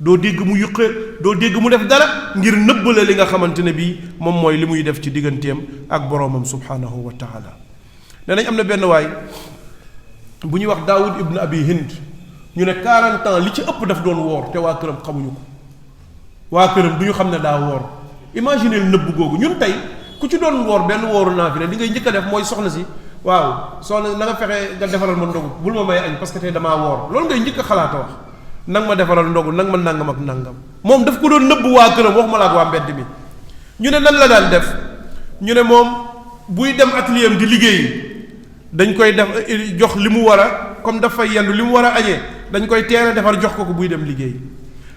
doo dégg mu yuqee doo dégg mu def dara ngir nëbbale li nga xamante ne bii moom mooy li muy def ci digganteem ak boroomam subhanahu wa taala. nee nañ am na benn waay bu ñuy wax Daawud ibn Abi Hind ñu ne 40 ans li ci ëpp daf doon woor te waa këram xamuñu ko, waa këram du ñu xam ne daa woor. imaginez nëbb googu. ñun tey ku ci doon woor benn wooru naafila li ngay njëkk a def mooy soxna si waaw soxna na nga fexe nga defaral ma ndogu bul ma may añ parce que tey damaa woor, loolu ngay njëkk a xalaata wax. nang ma defaral ndogu nang ma nangam ak nangam. moom daf ko doon nëbb waa këram wax ma la ak waa mbedd mi. ñu ne nan la daan def, ñu ne moom buy dem atelier am di liggéey dañ koy def jox li mu war a comme daf fay yendu li mu war a añee dañ koy teel a defar jox ko buy dem liggéey.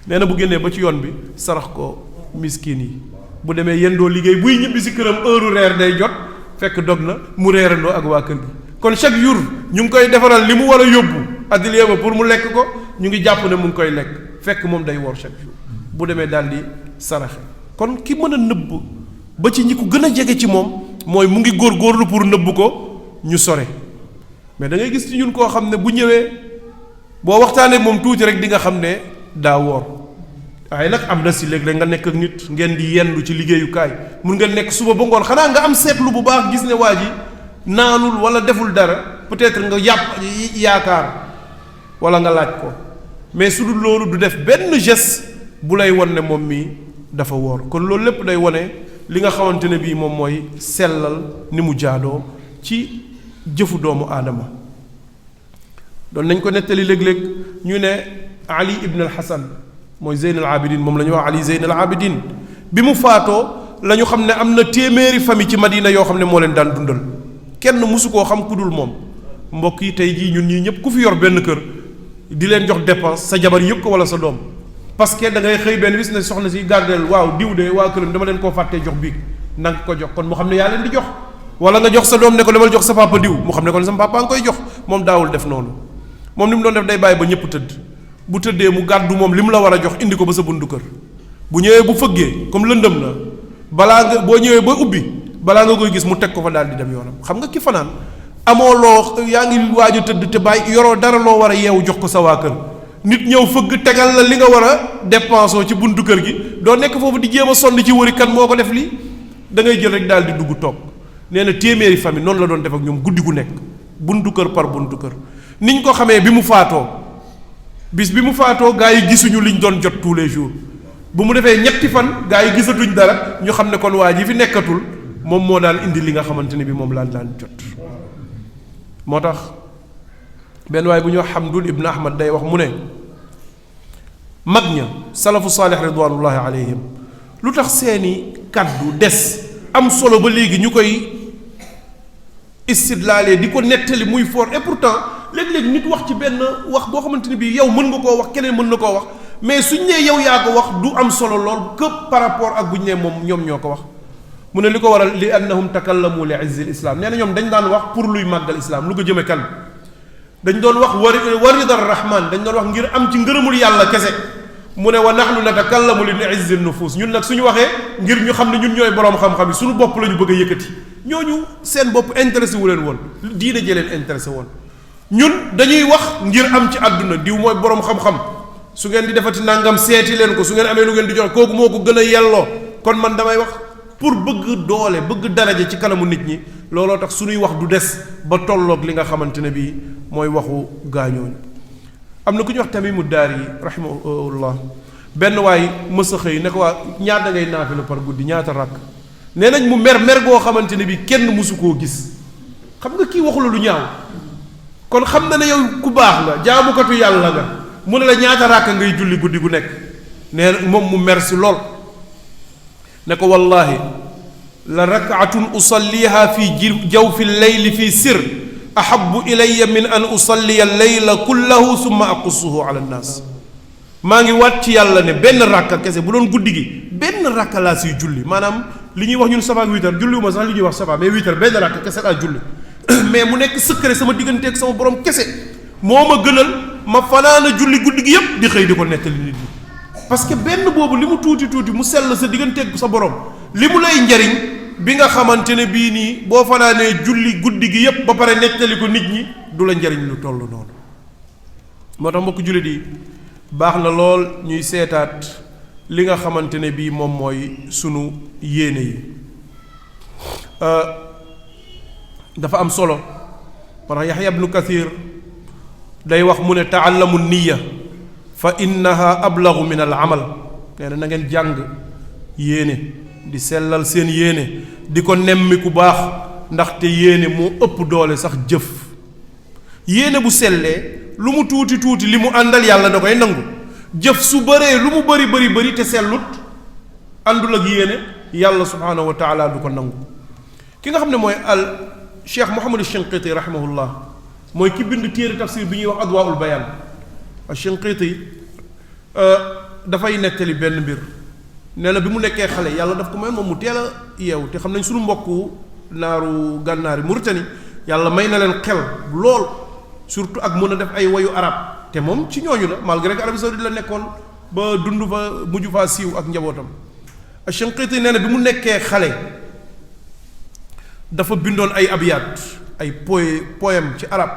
nee na bu génnee ba ci yoon bi sarax ko miskin yi. bu demee yendoo liggéey buy ñibbi si këram heure reer day jot fekk dog na mu reerandoo ak waa kër gi. kon chaque jour ñu ngi koy defaral li mu war a yóbbu atelier ba pour mu lekk ko, ñu ngi jàpp ne mu ngi koy lekk fekk moom day woor chaque jour. bu demee daal di saraxe. kon ki mën a nëbb ba ci ñi ko gën a jege ci moom mooy mu ngi góorgóorlu pour nëbb ko ñu sore. mais da ngay gis ci ñun koo xam ne bu ñëwee boo waxtaanee moom tuuti rek di nga xam ne daa woor. waaye nag am na si léeg-léeg nga nekk ak nit ngeen di yendu ci liggéeyukaay mun nga nekk suba ba ngoon xanaa nga am seetlu bu baax gis ne waa ji naanul wala deful dara peut-être nga yaakaar wala nga laaj ko, mais su dul loolu du def benn geste bu lay won ne moom mii dafa woor. kon loolu lépp day wone li nga xamante ne bii moom mooy sellal ni mu jaadoo ci jëfu doomu aadama. doon nañ ko nettali léeg-léeg ñu ne Ali ibn al-Hasan mooy Zeyn al-Abidin, moom la ñuy wax Ali Zeyn al-Abidin, bi mu faatoo la ñu xam ne am na téeméeri famille ci Madina yoo xam ne moo leen daan dundal, kenn musu koo xam ku dul moom. mbokk yi tey jii ñun ñii ñëpp ku fi yor benn kër di leen jox dépense sa jabar yëpp ko wala sa doom, parce que da ngay xëy benn bis ne soxna si gardeel waaw diw de waa këram dama leen koo fàttee jox biig nanga ko jox, kon mu xam ne yaa leen di jox. wala nga jox sa doom ne ko demal jox sa papa diw, mu xam ne kon sama papa nga koy jox. moom daawul def noonu. moom li mu doon def day bàyyi ba ñëpp tëdd, bu tëddee mu gàddu moom li mu la war a jox indi ko ba sa buntu kër. bu ñëwee bu fëggee comme lëndëm na balaa nga boo ñëwee ba ubbi balaa nga koy gis mu teg ko fa daal di dem yoonam. xam nga ki fanaan amoo loo yaa ngi waaj a tëdd te bàyyi yoroo dara loo war a yeewu jox ko sa waa kër, nit ñëw fëgg tegal la li nga war a dépensé ci buntu kër gi, doo nekk foofu di jéem a sonn ci wëri kan moo ko def lii, da ngay jël rek daal di dugg toog. nee na téeméeri famille noonu la doon def ak ñoom guddi gu nekk buntu kër par buntu kër. niñ ko xamee bi mu faatoo, bis bi mu faatoo gaa yi gisuñu liñ doon jot tous les jours. bu mu defee ñetti fan gaa yi gisatuñ dara ñu xam ne kon waa ji fi nekkatul moom moo daan indi li nga xamante ne bi moom laan daan jot. moo tax benn waay bu ñuy wax Hamdul ibn Ahmad day wax mu ne mag ña salafu saalih ridwanullahi alayhim lu tax seeni kaddu des am solo ba léegi ñu koy istidlaalee di ko nettali muy fort. Et pourtant léeg-léeg nit wax ci benn wax boo xamante ne bii yow mën nga koo wax keneen mën na koo wax, mais suñ nee yow yaa ko wax du am solo lool que par rapport ak buñ nee moom ñoom ñoo ko wax. mu ne li ko waral li annahum takallamu li izzi l islam. nee na ñoom dañ daan wax pour luy màggal islam lu ko jëme kan. dañ doon wax waridar rahman, dañ doon wax ngir am ci ngërëmul yàlla kese. mu ne wa nahnu natakallamu li izzi nufus, ñun nag suñu waxee ngir ñu xam ne ñun ñooy boroom xam-xam yi suñu bopp la ñu bëgg a yëkkati. ñooñu seen bopp intéressé wu leen woon, diine jee leen intéressé woon. ñun dañuy wax ngir am ci àdduna, diw mooy boroom xam-xam, su ngeen di defati nangam seeti leen ko, su ngeen amee lu ngeen di jox kooku moo ko gën a yelloo, kon man damay wax pour bëgg doole bëgg daraja ci kanamu nit ñi. looloo tax suñuy wax du des ba tolloog li nga xamante ne bii mooy waxu gaañooñu. am na ku ñuy wax Tamimu Daari rahimahullah, benn waay mës a xëy ne ko waa ñaata ngay naafila par guddi, ñaata rakk. nee nañ mu mer goo xamante ne bii kenn mësu koo gis. xam nga kii waxu la lu ñaaw, kon xam na ne yow ku baax nga jaamukatu yàlla nga, mu ne la ñaata rakk ngay julli guddi gu nekk. nee na moom mu mer si lool ne ko wallahi la rakaatun usalliha fi jawfi leyli fi sir ahabu ilaya min an usalliya leyla kullahu summa aqussuhu ala nnaas. maa ngi waat ci yàlla ne benn rakka kese bu doon guddi gi benn rakka laa siy julli, maanaam li ñuy wax ñun safa ak witar julliwuma sax li ñuy wax safa, mais witar benn rakka kese laa julli mais mu nekk secret sama diggante ak sama borom kese moo ma gënal ma fanaana julli guddi gi yépp di xëy di ko nettali nit ñi. parce que benn boobu li mu tuuti tuuti mu sell sa diggante ak sa borom, li mu lay njariñ bi nga xamante ne bii nii boo fanaanee julli guddi gi yépp ba pare nettali ko nit ñi du la njariñ lu toll noonu. moo tax mbokk jullit yi baax na lool ñuy seetaat li nga xamante ne bii moom mooy sunu yéene yi dafa am solo parce que Yaxya ibnu Kathir day wax mu ne taallamu niya fa innaha ablagu min al amal nee na ngeen jàng yéene di sellal seen yéene di ko nemmi ku baax ndaxte yéene moo ëpp doole sax jëf yéene bu sellee lu mu tuuti tuuti li mu àndal yàlla da koy nangu jëf su bëree lu mu bëri te sellut àndul ak yéene yàlla subhaanahu wa taala du ko nangu ki nga xam ne mooy al cheikh Muhammad Shinqiti rahimahullah mooy ki bind téere tafsir bi ñuy wax adwaul bayaan al Shinqiti dafay nettali benn mbir nee na bi mu nekkee xale yàlla daf ko may moom mu teel a yeewu te xam nañ suñu mbokku naaru gànnaari Mauritanie yàlla may na leen xel lool surtout ak mën a def ay wayu arab te moom ci ñooñu la malgré que Arabie Saoudite la nekkoon ba dund fa mujj faa siiw ak njabootam Shinqiti nee na bi mu nekkee xale dafa bindoon ay abyaat ay poème ci arab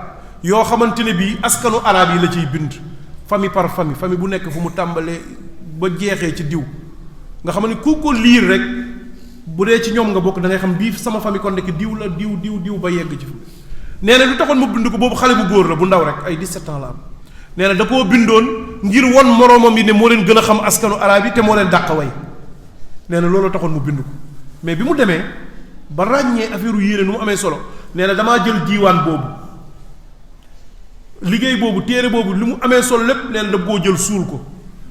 yoo xamante ne bii askanu arab yi la ciy bind famille par famille bu nekk fu mu tàmbalee ba jeexee ci diw nga xam ne ku ko liir rek bu dee ci ñoom nga bokk da ngay xam bii sama famille kon nekk diw la diw ba yegg ci fu nee na lu taxoon mu bind ko boobu xale bu góor la bu ndaw rek ay 17 ans la am nee na da koo bindoon ngir won moroomam yi ne moo leen gën a xam askanu arab yi te moo leen dàq way nee na loolu taxoon mu bind ko mais bi mu demee ba ràññee affaire yéene nu mu amee solo nee na damaa jël diiwaan boobu liggéey boobu téere boobu li mu amee solo lépp nee na da koo jël suul ko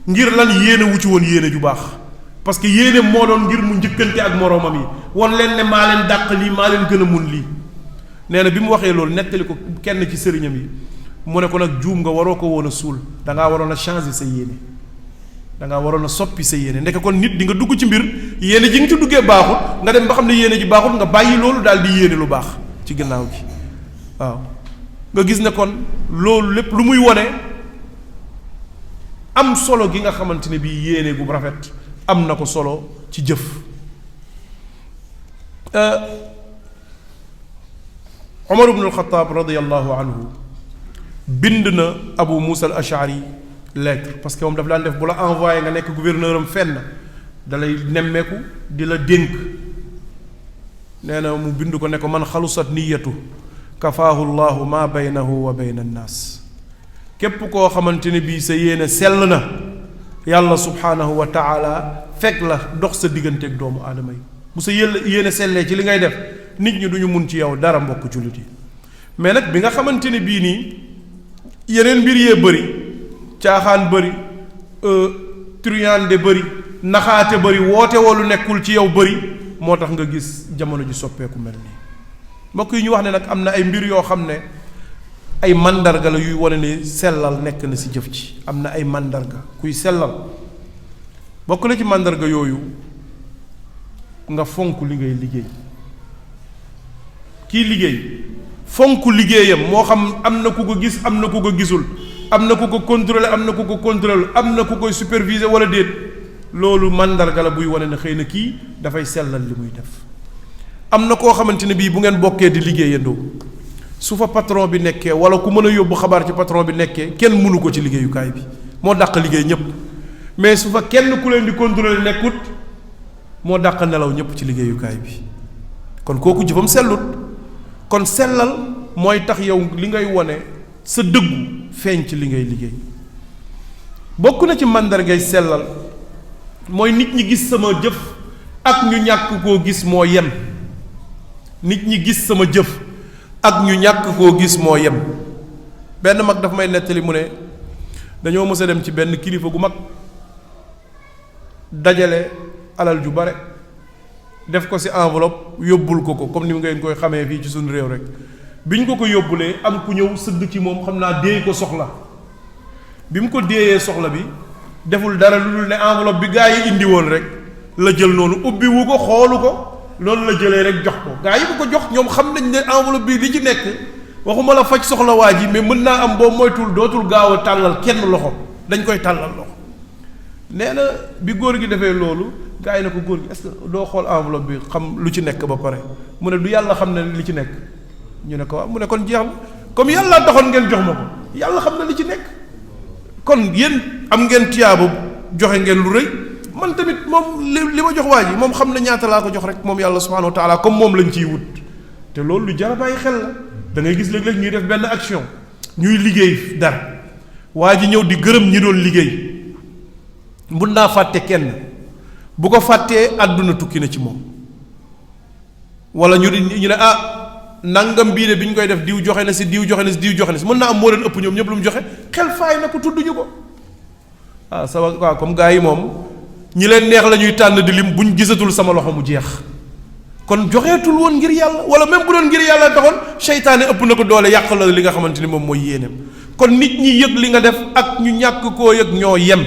ngir lan yéene wu ci woon yéene ju baax parce que yéene moo doon ngir mu njëkkante ak moroomam yi won leen ne maa leen dàq lii maa leen gën a mun lii nee na bi mu waxee loolu nettali ko kenn ci sëriñam yi mu ne ko nag juum nga waroo ko woon a suul dangaa waroon a changer sa yéene dangaa waroon a soppi sa yéene ndeke kon nit di nga dugg ci mbir yéene ji nga ci duggee baaxut nga dem ba xam ne yéene ji baaxut nga bàyyi loolu daal di yéene lu baax ci gannaaw gi waaw nga gis ne kon loolu lépp lu muy wone am solo gi nga xamante ne bii yéene gu rafet am na ko solo ci jëf Omar ibn al-Khattab radiyallahu anhu bind na Abu Musa al-Ash'ari lettre parce que moom daf daan def bu la envoyé nga nekk gouverneur am fenn dalay nemmeeku di la dénk nee na mu bind ko ne ko man xalusat niyatu kafaahu llahu ma baynahu wa bayna annaas képp koo xamante ne bii sa yéene sell na yàlla subhaanahu wa taala fekk la dox sa digganteeg doomu aadama yi bu sa yéene sellee ci li ngay def nit ñi duñu mun ci yow dara mbokk jullit yi mais nag bi nga xamante ne bii nii yeneen mbir yee bëri caaxaan bëri truande bëri naxaate bëri woote woolu nekkul ci yow bëri moo tax nga gis jamono ji soppeeku mel nii mbokk yi ñu wax ne nag am na ay mbir yoo xam ne ay mandarga la yuy wane ne sellal nekk na si jëf ci am na ay mandarga kuy sellal bokk na ci mandarga yooyu nga fonk li ngay liggéey kii liggéey fonk liggéeyam moo xam am na ku ko gis am na ku ko gisul am na ku ko contrôler am na ku ko contrôler am na ku koy superviser wala déet loolu mandarga la buy wane ne xëy na kii dafay sellal li muy def am na koo xamante ne bii bu ngeen bokkee di liggéeyandoo su fa patron bi nekkee wala ku mën a yóbbu xabaar ci patron bi nekkee kenn mënu ko ci liggéeyukaay bi moo dàq liggéey ñëpp mais su fa kenn ku leen di contrôler nekkut moo dàq nelaw ñëpp ci liggéeyukaay bi kon kooku jëfam sellut kon sellal mooy tax yow li ngay wone sa dëggu feeñ ci li ngay liggéey bokk na ci màndargay sellal mooy nit ñi gis sama jëf ak ñu ñàkk koo gis moo yem nit ñi gis sama jëf ak ñu ñàkk koo gis moo yem benn mag dafa may nettali mu ne dañoo mës a dem ci benn kilifa gu mag dajale alal ju bare def ko ci enveloppe yóbbul ko comme ni ngeen koy xamee fii ci suñu réew rek bi ñu ko yóbbulee am ku ñëw sëgg ci moom xam naa déey ko soxla bi mu ko déeyee soxla bi deful dara lu dul ne enveloppe bi gaa yi indi woon rek la jël noonu ubbi wu ko xoolu ko loolu la jëlee rek jox ko gaa yi ko jox ñoom xam nañ ne enveloppe bi li ci nekk waxuma la faj soxla waa ji mais mën naa am boo moytul dootul gaaw a tàllal kenn loxo dañ koy tàllal loxo nee na bi góor gi defee loolu gaa yi ne ko góor gi est-ce que doo xool enveloppe bi xam lu ci nekk ba pare mu ne du yàlla xam ne li ci nekk ñu ne ko waaw mu ne kon jeex na comme yàlla taxoon ngeen jox ma ko yàlla xam na li ci nekk kon yéen am ngeen tiyaaba joxe ngeen lu rëy man tamit moom li ma jox waa ji moom xam na ñaata laa ko jox rek moom yàlla subhanahu wa taala comme moom lañ ciy wut te loolu lu jar a bàyyi xel la da ngay gis léeg-léeg ñuy def benn action ñuy liggéey dara waa ji ñëw di gërëm ñi doon liggéey mun naa fàtte kenn bu ko fàttee àdduna tukki na ci moom wala ñu ne nangam bii de bi ñu koy def diw joxe na si diw joxe na si diw joxe na si mën naa am moo leen ëpp ñoom ñëpp lu mu joxe xel faay na ko tudduñu ko sama waaw comme gars yi moom ñi leen neex la ñuy tànn di lim buñ gisatul sama loxo mu jeex kon joxeetul woon ngir yàlla wala même bu doon ngir yàlla taxoon seytaane ëpp na ko doole yàq la li nga xamante ni moom mooy yéeneem kon nit ñi yëg li nga def ak ñu ñàkk koo yëg ñoo yem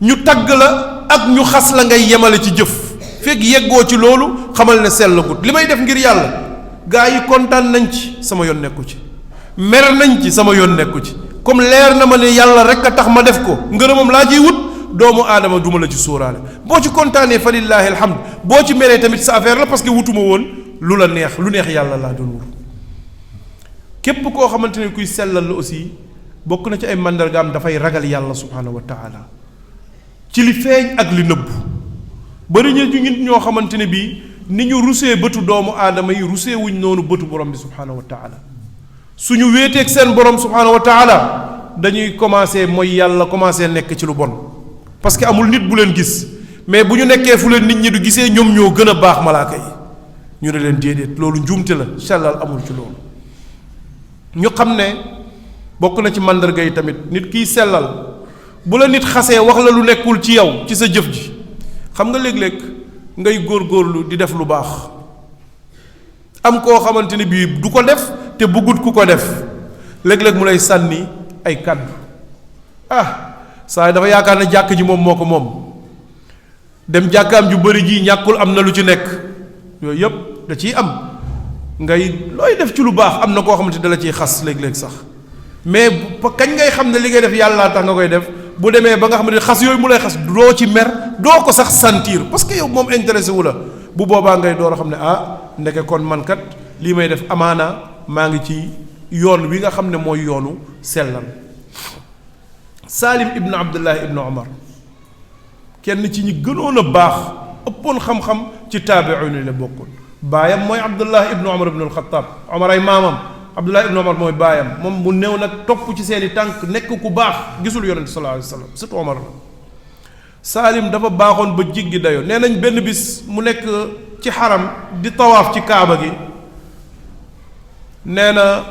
ñu tagg la ak ñu xas la ngay yemale ci jëf fekk yeggoo ci loolu xamal ne sellagut li may def ngir yàlla gaa yi kontaan nañ ci sama yoon nekku ci mer nañ ci sama yoon nekku ci comme leer na ma ne yàlla rek a tax ma def ko ngërëmam laa ciy wut doomu aadama duma la ci sóoraale boo ci kontaanee fa lillaahi alhamd boo ci meree tamit sa affaire la parce que wutuma woon lu la neex lu neex yàlla laa doon wut képp koo xamante ne kuy sellal la aussi bokk na ci ay mandargaam dafay ragal yàlla subhaanahu wa taala ci li feeñ ak li nëbb bari ñu nit ñoo xamante ne bii ni ñu rusee bëtu doomu aadama yi rusee wuñ noonu bëtu borom bi subhaanahu wa taala suñu wéeteeg seen borom subhaanahu wa taala dañuy commencé mooy yàlla commencé nekk ci lu bon parce que amul nit bu leen gis mais bu ñu nekkee fu leen nit ñi du gisee ñoom ñoo gën a baax malaaka yi ñu ne leen déedéet loolu njuumte la sellal amul ci loolu ñu xam ne bokk na ci màndarga yi tamit nit kiy sellal bu la nit xasee wax la lu nekkul ci yow ci sa jëf ji xam nga léeg-léeg ngay góorgóorlu di def lu baax am koo xamante ne bii du ko def te bëggut ku ko def léeg-léeg mu lay sànni ay kàddu saa dafa yaakaar ne jàkk ji moom moo ko moom dem jàkkaam ju bëri ji ñàkkul am na lu ci nekk yooyu yëpp da ciy am ngay looy def ci lu baax am na koo xamante da la ciy xas léeg-léeg sax mais kañ ngay xam ne li ngay def yàlla tax nga koy def bu demee ba nga xam ne xas yooyu mu lay xas doo ci mer doo ko sax sentir parce que yow moom intéressé wu la bu boobaa ngay door a xam ne ndeke kon man kat lii may def amaana maa ngi ci yoon wi nga xam ne mooy yoonu sellal Salim ibn Abdullah ibn Omar kenn ci ñi gënoon a baax ëppoon xam-xam ci taabi'un yi la bokkoon baayam mooy Abdullah ibn Omar ibn al-Khattab Omar ay maamam Abdullah ibn Omar mooy baayam moom mu néew nag topp ci seeni tànk nekk ku baax gisul yonente sallallahu alayhi wa sallam surtout Omar la Salim dafa baaxoon ba jiggi dayoo nee nañ benn bis mu nekk ci xaram di tawaaf ci kaaba gi nee na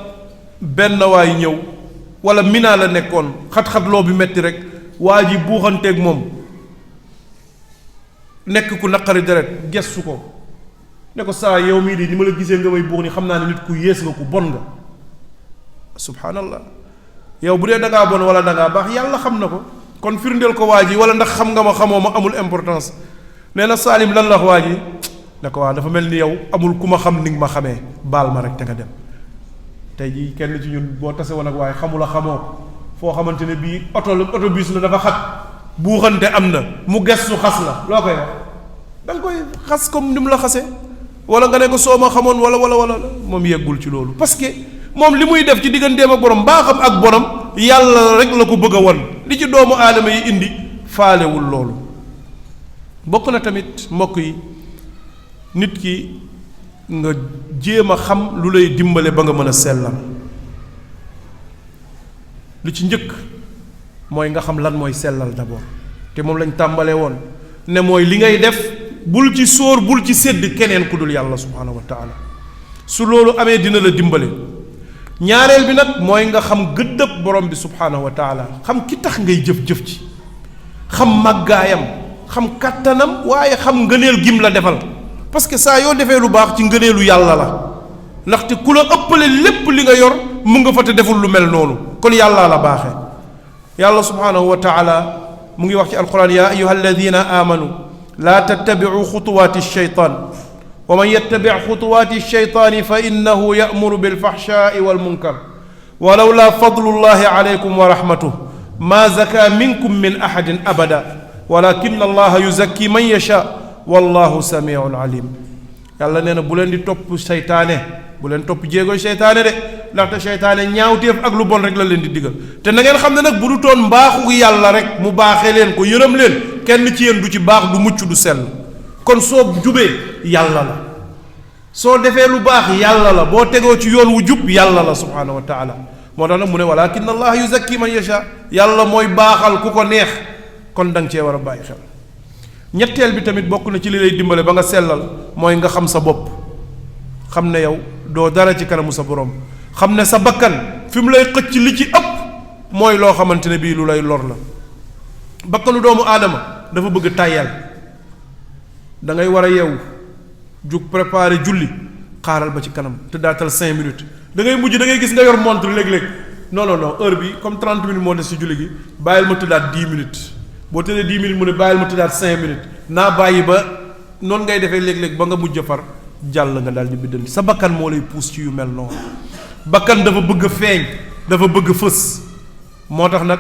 benn waay ñëw wala Mina la nekkoon xat-xatloo bi metti rek waa ji buuxanteeg moom nekk ku naqari deret gestu ko ne ko saa yow mii di ni ma la gisee nga may buux ni xam naa ne nit ku yées nga ku bon nga subhaanallah yow bu dee da ngaa bon wala da ngaa baax yàlla xam na ko kon firndeel ko waa ji wala ndax xam nga ma xamoo ma amul importance nee na Salim lan la wax waa ji ne ko waa dafa mel ni yow amul ku ma xam ni nga ma xamee baal ma rek te nga dem tey jii kenn ci ñun boo tase woon ak waaye xamula xamoo foo xamante ne bii autobus la dafa xat buuxante am na mu gestu xas la loo koy wax da nga koy xas comme ni mu la xase wala nga ne ko soo ma xamoon wala moom yeggul ci loolu parce que moom li muy def ci digganteem ak borom baaxam ak borom yàlla rek la ko bëgg a won li ci doomu aadama yi indi faalewul loolu bokk na tamit mbokk yi nit ki nga jéem a xam lu lay dimbale ba nga mën a sellal lu ci njëkk mooy nga xam lan mooy sellal d'abord te moom lañ tàmbalee woon ne mooy li ngay def bul ci sóor bul ci sédd keneen ku dul yàlla subhaanahu wa taala su loolu amee dina la dimbale ñaareel bi nag mooy nga xam gëddëb borom bi subhaanahu wa taala xam ki tax ngay jëf-jëf ci xam màggaayam xam kàttanam waaye xam ngëneel gim la defal parce que saa yoo defee lu baax ci ngëneelu yàlla la ndaxte ku la ëppale lépp li nga yor mu nga fa te deful lu mel noonu kon yàllaa la baaxee yàlla subhaanahu wa taala mu ngi wax ci alquran yaa ayuha alladina amanu laa tattabicu xutuwaati alcheytaan wa man yattabic xutuwaati alcheytaani fa innahu yamuru bilfaxshaai walmunkar walawla fadlu llahi alaykum wa rahmatuh ma zaka minkum min ahadin abada walakin allaha yuzakki man yasha wallahu samiun alim yàlla nee na bu leen di topp seytaane bu leen topp jéegoy seytaane de ndaxte seytaane ñaawteef ak lu bon rek la leen di digal te na ngeen xam ne nag bu du toon mbaaxu yàlla rek mu baaxee leen ko yërëm leen kenn ci yéen du ci baax du mucc du sell kon soo jubee yàlla la soo defee lu baax yàlla la boo tegoo ci yoon wu jub yàlla la subhaanahu wa taala moo tax nag mu ne walakin allah yuzakki man yasha yàlla mooy baaxal ku ko neex kon da nga cee war a bàyyi xel ñetteel bi tamit bokk na ci li lay dimbale ba nga sellal mooy nga xam sa bopp xam ne yow doo dara ci kanamu sa borom xam ne sa bakkan fi mu lay xëcc li ci ëpp mooy loo xamante ne bii lu lay lor la bakkanu doomu aadama dafa bëgg tàyyal da ngay war a yeewu jug préparer julli xaaral ba ci kanam te daatal 5 minutes da ngay mujj da ngay gis nga yor montre léeg-léeg non heure bi comme 30 minutes moo des ci julli gi bàyyil ma tëddaat 10 minutes boo tëddee 10 minutes mu ne bàyyil ma tëddaat 5 minutes naa bàyyi ba noonu ngay defee léeg-léeg ba nga mujj far jàll nga daal di biddanti sa bakkan moo lay puus ci yu mel noonu bakkan dafa bëgg a feeñ dafa bëgg fës moo tax nag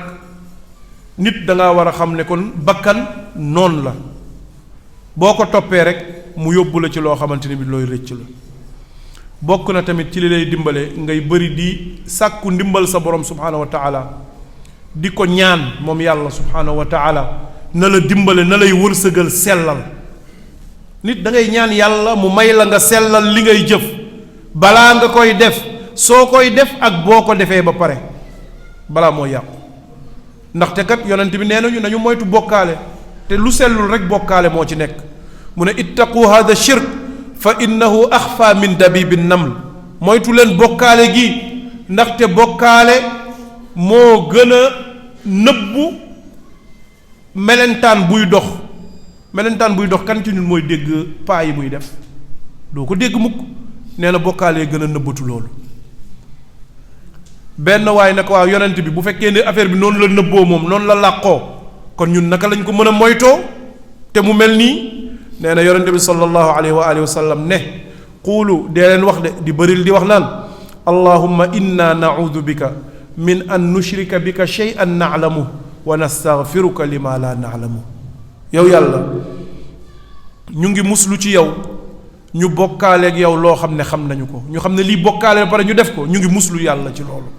nit da ngaa war a xam ne kon bakkan noonu la boo ko toppee rek mu yóbbu la ci loo xamante ni bi looy rëcc la bokk na tamit ci li lay dimbale ngay bëri di sàkku ndimbal sa borom subhaanahu wa taala di ko ñaan moom yàlla subhaanahu wa taala na la dimbale na lay wërsëgal sellal nit da ngay ñaan yàlla mu may la nga sellal li ngay jëf balaa nga koy def soo koy def ak boo ko defee ba pare balaa moo yàqu ndaxte kat yonent bi nee nañu moytu bokkaale te lu sellul rek bokkaale moo ci nekk mu ne ittaqu hada shirk fa innahu axfa min dabibi naml moytu leen bokkaale gi ndaxte bokkaale moo gën a nëbbu melentaan buy dox kan ci ñun mooy dégg paa yi muy def doo ko dégg mukk nee na bokkaale gën a nëbbatu loolu benn waay nag waaw yonent bi bu fekkee ne affaire bi noonu la nëbboo moom noonu la làqoo kon ñun naka lañ ko mën a moytoo te mu mel nii nee na yonent bi sallallahu alayhi wa sallam ne quulu dee leen wax de di bëril di wax naan allahumma inna naudu bika min an nushrika bika shay'an na'lamu wa nastaghfiruka lima la na'lamu yow yàlla ñu ngi muslu ci yow ñu bokkaaleeg yow loo xam ne xam nañu ko ñu xam ne lii bokkaale ba pare ñu def ko ñu ngi muslu yàlla ci loolu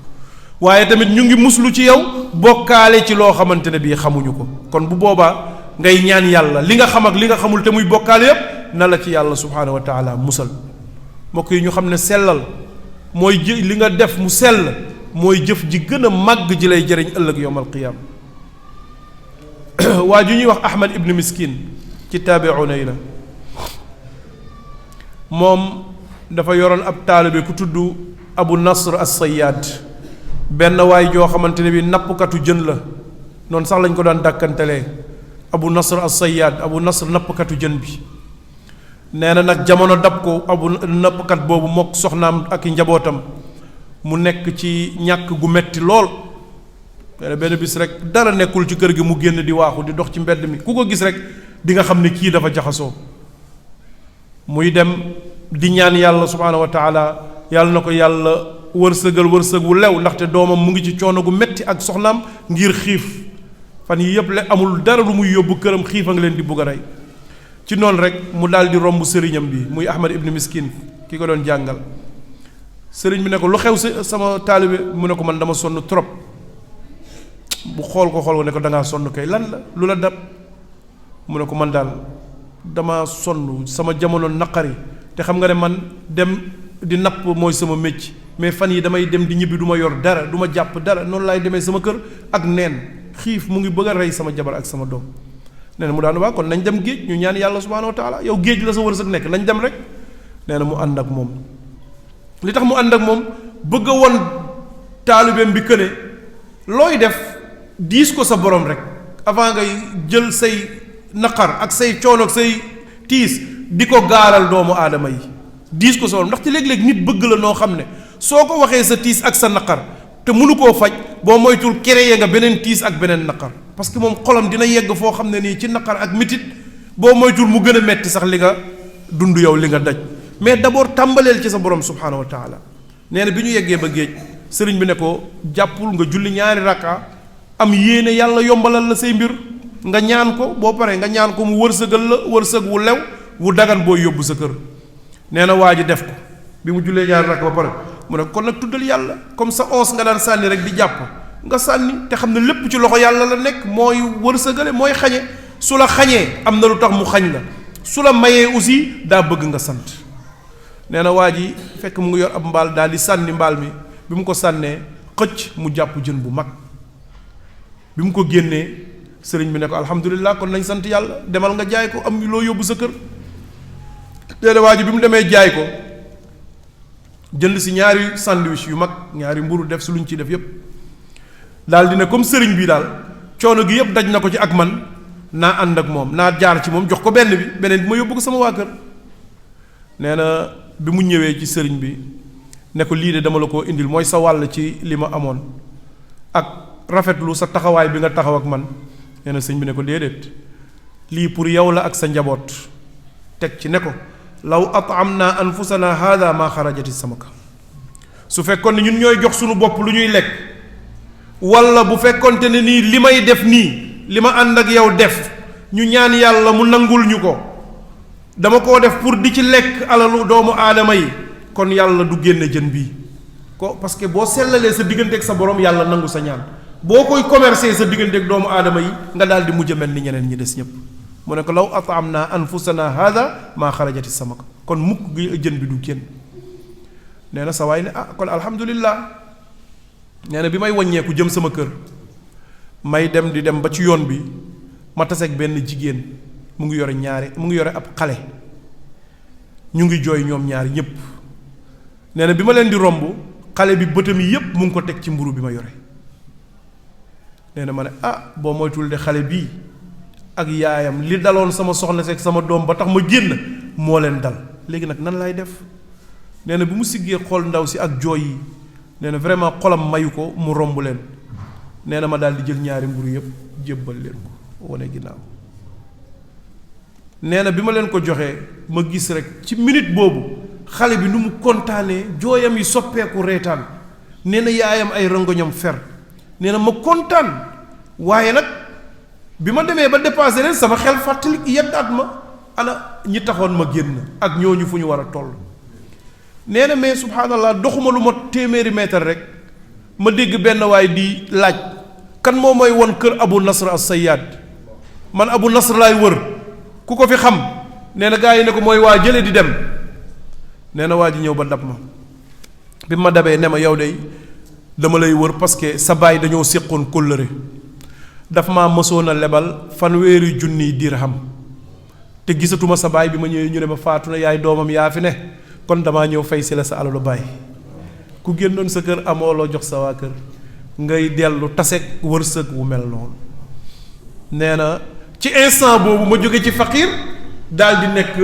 waaye tamit ñu ngi muslu ci yow bokkaale ci loo xamante ne bii xamuñu ko kon bu boobaa ngay ñaan yàlla li nga xam ak li nga xamul te muy bokkaale yépp na la ci yàlla subhaanahu wa taala musal mbokk yi ñu xam ne sellal mooy li nga def mu sell mooy jëf ji gën a màgg ji lay jëriñ ëllëg yowmal qiyaam waa ju ñuy wax Ahmad ibn Miskin ci taabi'una yi la moom dafa yoroon ab taalibe ku tudd Abu Nasr as-Sayyad benn waay joo xamante ne bi nappkatu jën la noonu sax lañ ko daan dàkkantelee Abu Nasr as-Sayyad Abu Nasr nappkatu jën bi nee na nag jamono dab ko abu nappkat boobu mook soxnaam ak njabootam mu nekk ci ñàkk gu metti lool benn bis rek dara nekkul ci kër gi mu génn di waaxu di dox ci mbedd mi ku ko gis rek di nga xam ne kii dafa jaxasoo muy dem di ñaan yàlla subhaanahu wa taala yàlla na ko yàlla wërsëgal wërsëg wu lew ndaxte doomam mu ngi ci coono gu metti ak soxnaam ngir xiif fan yi yëpp le amul dara lu muy yóbbu këram xiif a ngi leen di bugg a rey ci noonu rek mu daal di romb sëriñam bi muy Ahmad ibn Miskin ki ko doon jàngal sëriñ bi ne ko lu xew sama taalibe mu ne ko man dama sonn trop bu xool ko ne ko dangaa sonn kay lan la lu la dab mu ne ko man daal dama sonn sama jamono naqari te xam nga ne man dem di napp mooy sama mécc mais fan yi damay dem di ñibbi du ma yor dara du ma jàpp dara noonu laay demee sama kër ak neen xiif mu ngi bëgg a rey sama jabar ak sama doom nee na mu daan waa kon nañ dem géej ñu ñaan yàlla subhaanahu wa taala yow géej la sa wërsëg nekk nañ dem rek nee na mu ànd ak moom li tax mu ànd ak moom bëgg a won taalibeem bi këne looy def diis ko sa borom rek avant ngay jël say naqar ak say coono ak say tiis di ko gaaral doomu aadama yi diis ko sa borom ndax ci léeg-léeg nit bëgg la noo xam ne soo ko waxee sa tiis ak sa naqar te mënu koo faj boo moytul créer nga beneen tiis ak beneen naqar parce que moom xolam dina yegg foo xam ne nii ci naqar ak mitit boo moytul mu gën a metti sax li nga dund yow li nga daj mais d'abord tàmbaleel ci sa borom subhaanahu wa taala nee na bi ñu yeggee ba géej sëriñ bi ne ko jàppul nga julli ñaari rakka am yéene yàlla yombalal la say mbir nga ñaan ko boo paree nga ñaan ko mu wërsëgal la wërsëg wu lew wu dagan booy yóbbu sa kër nee na waa ji def ko bi mu jullee ñaari rakka ba pare mu ne kon nag tuddal yàlla comme sa ons nga daan sànni rek di jàpp nga sànni te xam ne lépp ci loxo yàlla la nekk mooy wërsëgale mooy xañe su la xañee am na lu tax mu xañ la su la mayee aussi daa bëgg nga sant nee na waa ji fekk mu ngi yor ab mbaal daal di sànni mbaal mi bi mu ko sànnee xëcc mu jàpp jën bu mag bi mu ko génnee sëriñ bi ne ko alhamdulilah kon nañ sant yàlla demal nga jaay ko am loo yóbbu sa kër nee na waa ji bi mu demee jaay ko jënd si ñaari sandwich yu mag ñaari mburu def si luñ ci def yépp daal di ne comme sëriñ bi daal coono gi yépp daj na ko ci ak man naa ànd ak moom naa jaar ci moom jox ko benn bi beneen bi ma yóbbu ko sama waa kër nee na bi mu ñëwee ci sëriñ bi ne ko lii de dama la koo indil mooy sa wàll ci li ma amoon ak rafetlu sa taxawaay bi nga taxaw ak man nee na sëñ bi ne ko déedéet lii pour yow la ak sa njaboot teg ci ne ko law at'amna anfusana hada ma xarajati samaka su fekkoon ne ñun ñooy jox suñu bopp lu ñuy lekk wala bu fekkonte ne nii li may def nii li ma ànd ak yow def ñu ñaan yàlla mu nangul ñu ko dama koo def pour di ci lekk alalu doomu aadama yi kon yàlla du génne jën bii ko parce que boo sellalee sa digganteeg sa borom yàlla nangu sa ñaan boo koy commercer sa digganteeg doomu aadama yi nga daal di mujj mel ni ñeneen ñi des ñëpp mu ne ko law at'amna anfusana hada maa xarajati samaka kon mukk gi jën bi du génn nee na sa waay ne ah kon alhamdulillah nee na bi may wàññeeku jëm sama kër may dem di dem ba ci yoon bi ma taseeg benn jigéen mu ngi yore ab xale ñu ngi jooy ñoom ñaari ñépp nee na bi ma leen di romb xale bi bëtam yi yépp mu ngi ko teg ci mburu bi ma yore nee na ma ne ah boo moytul de xale bii ak yaayam li daloon sama soxna seeg sama doom ba tax ma génn moo leen dal léegi nag nan laay def nee na bi mu siggee xool ndaw si ak jooy yi nee na vraiment xolam mayu ko mu romb leen nee na ma daal di jël ñaari mburu yépp jébbal leen ko wane ginnaaw nee na bi ma leen ko joxee ma gis rek ci minute boobu xale bi nu mu kontaanee jooyam yi soppeeku reetaan nee na yaayam ay rongoñam fer nee na ma kontaan waaye nag bi ma demee ba dépassé leen sama xel fàttali yeddaat ma ana ñi taxoon ma génn ak ñooñu fu ñu war a toll nee na mais subhaanallah doxuma lu ma téeméeri mètre rek ma dégg benn waay di laaj kan moo mooy won kër Abu Nasr as-Sayyad man Abu Nasr laay wër ku ko fi xam nee na gaa yi ne ko mooy waa jële di dem nee na waa ji ñëw ba dab ma bi ma dabee ne ma yow de dama lay wër parce que sa baay dañoo séqoon kóllëre daf maa mësoon a lebal 1,000 dirham te gisatuma sa baay bi ma ñëwee ñu ne ma faatu na yaay doomam yaa fi ne kon damaa ñëw fay si la sa alalu baay ku génnoon sa kër amoo loo jox sa waa kër ngay dellu taseeg wërsëg wu mel noonu nee na ci instant boobu ma jóge ci faqiir daal di nekk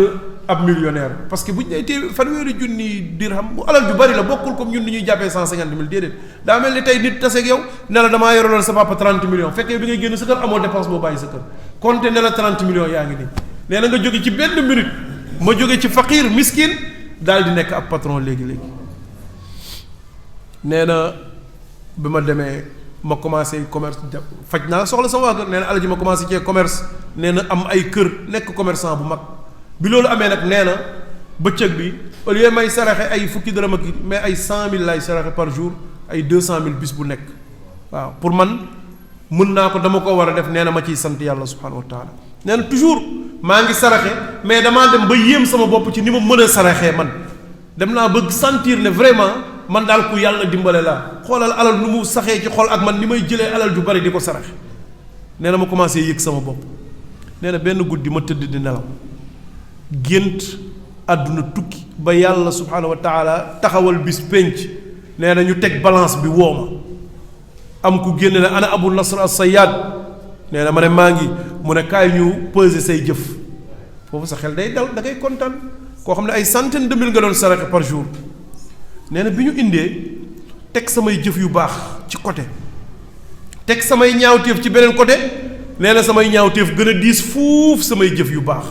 ab millionnaire parce que bu ñu nee te 1,000 dirham bu alal ju bari la bokkul comme ñun ni ñuy jàppee 150 000 déedéet daa mel ni tey nit taseeg yow ne la damaa yoraloon sa papa 30 millions fekkee bi ngay génn sa kër amoo dépense boo bàyyi sa kër compte ne la 30 millions yaa ngi nii nee na nga jóge ci benn minute ma jóge ci faqiir miskin daal di nekk ab patron léegi-léegi nee na bi ma demee ma commencé commerce faj naa soxla sama waa kër nee na alal ji ma commencé cee commerce nee na am ay kër nekk commerçant bu mag bi loolu amee nag nee na bëccëg bi au lieu may saraxe ay fukki dërëm ak mais ay 100 000 lay saraxe par jour ay 200 000 bis bu nekk waaw pour man mën naa ko dama ko war a def nee na ma ciy sant yàlla subhanahu wa taala nee na toujours maa ngi saraxe mais damaa dem ba yéem sama bopp ci ni ma mën a saraxee man dem naa ba sentir ne vraiment man daal ku yàlla dimbale laa xoolal alal nu mu saxee ci xol ak man ni may jëlee alal ju bari di ko saraxe nee na ma commencé yëg sama bopp nee na benn guddi ma tëdd di nelaw gént àdduna tukki ba yàlla subhaanahu wa taala taxawal bis pénc nee na ñu teg balance bi woo ma am ku génne ne ana Abu Nasr as-Sayyad nee na ma ne maa ngi mu ne kaay ñu peser say jëf foofu sa xel day dal da ngay kontaan koo xam ne ay centaine de mille nga doon saraxe par jour nee na bi ñu indee teg samay jëf yu baax ci côté teg samay ñaawteef ci beneen côté nee na samay ñaawteef gën a diis fuuf samay jëf yu baax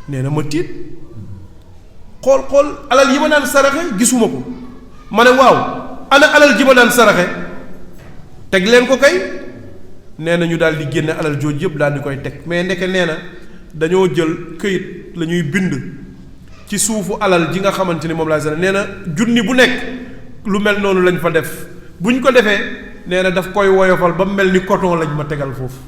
nee na ma tiit xool alal yi ma daan saraxe gisuma ko ma ne waaw ana alal ji ma daan saraxe teg leen ko kay nee na ñu daal di génne alal jooju yëpp daal di koy teg mais ndeke nee na dañoo jël këyit la ñuy bind ci suufu alal ji nga xamante ni moom laa sell nee na junni bu nekk lu mel noonu lañ fa def buñ ko defee nee na daf koy woyofal ba mel ni coton lañ ma tegal foofu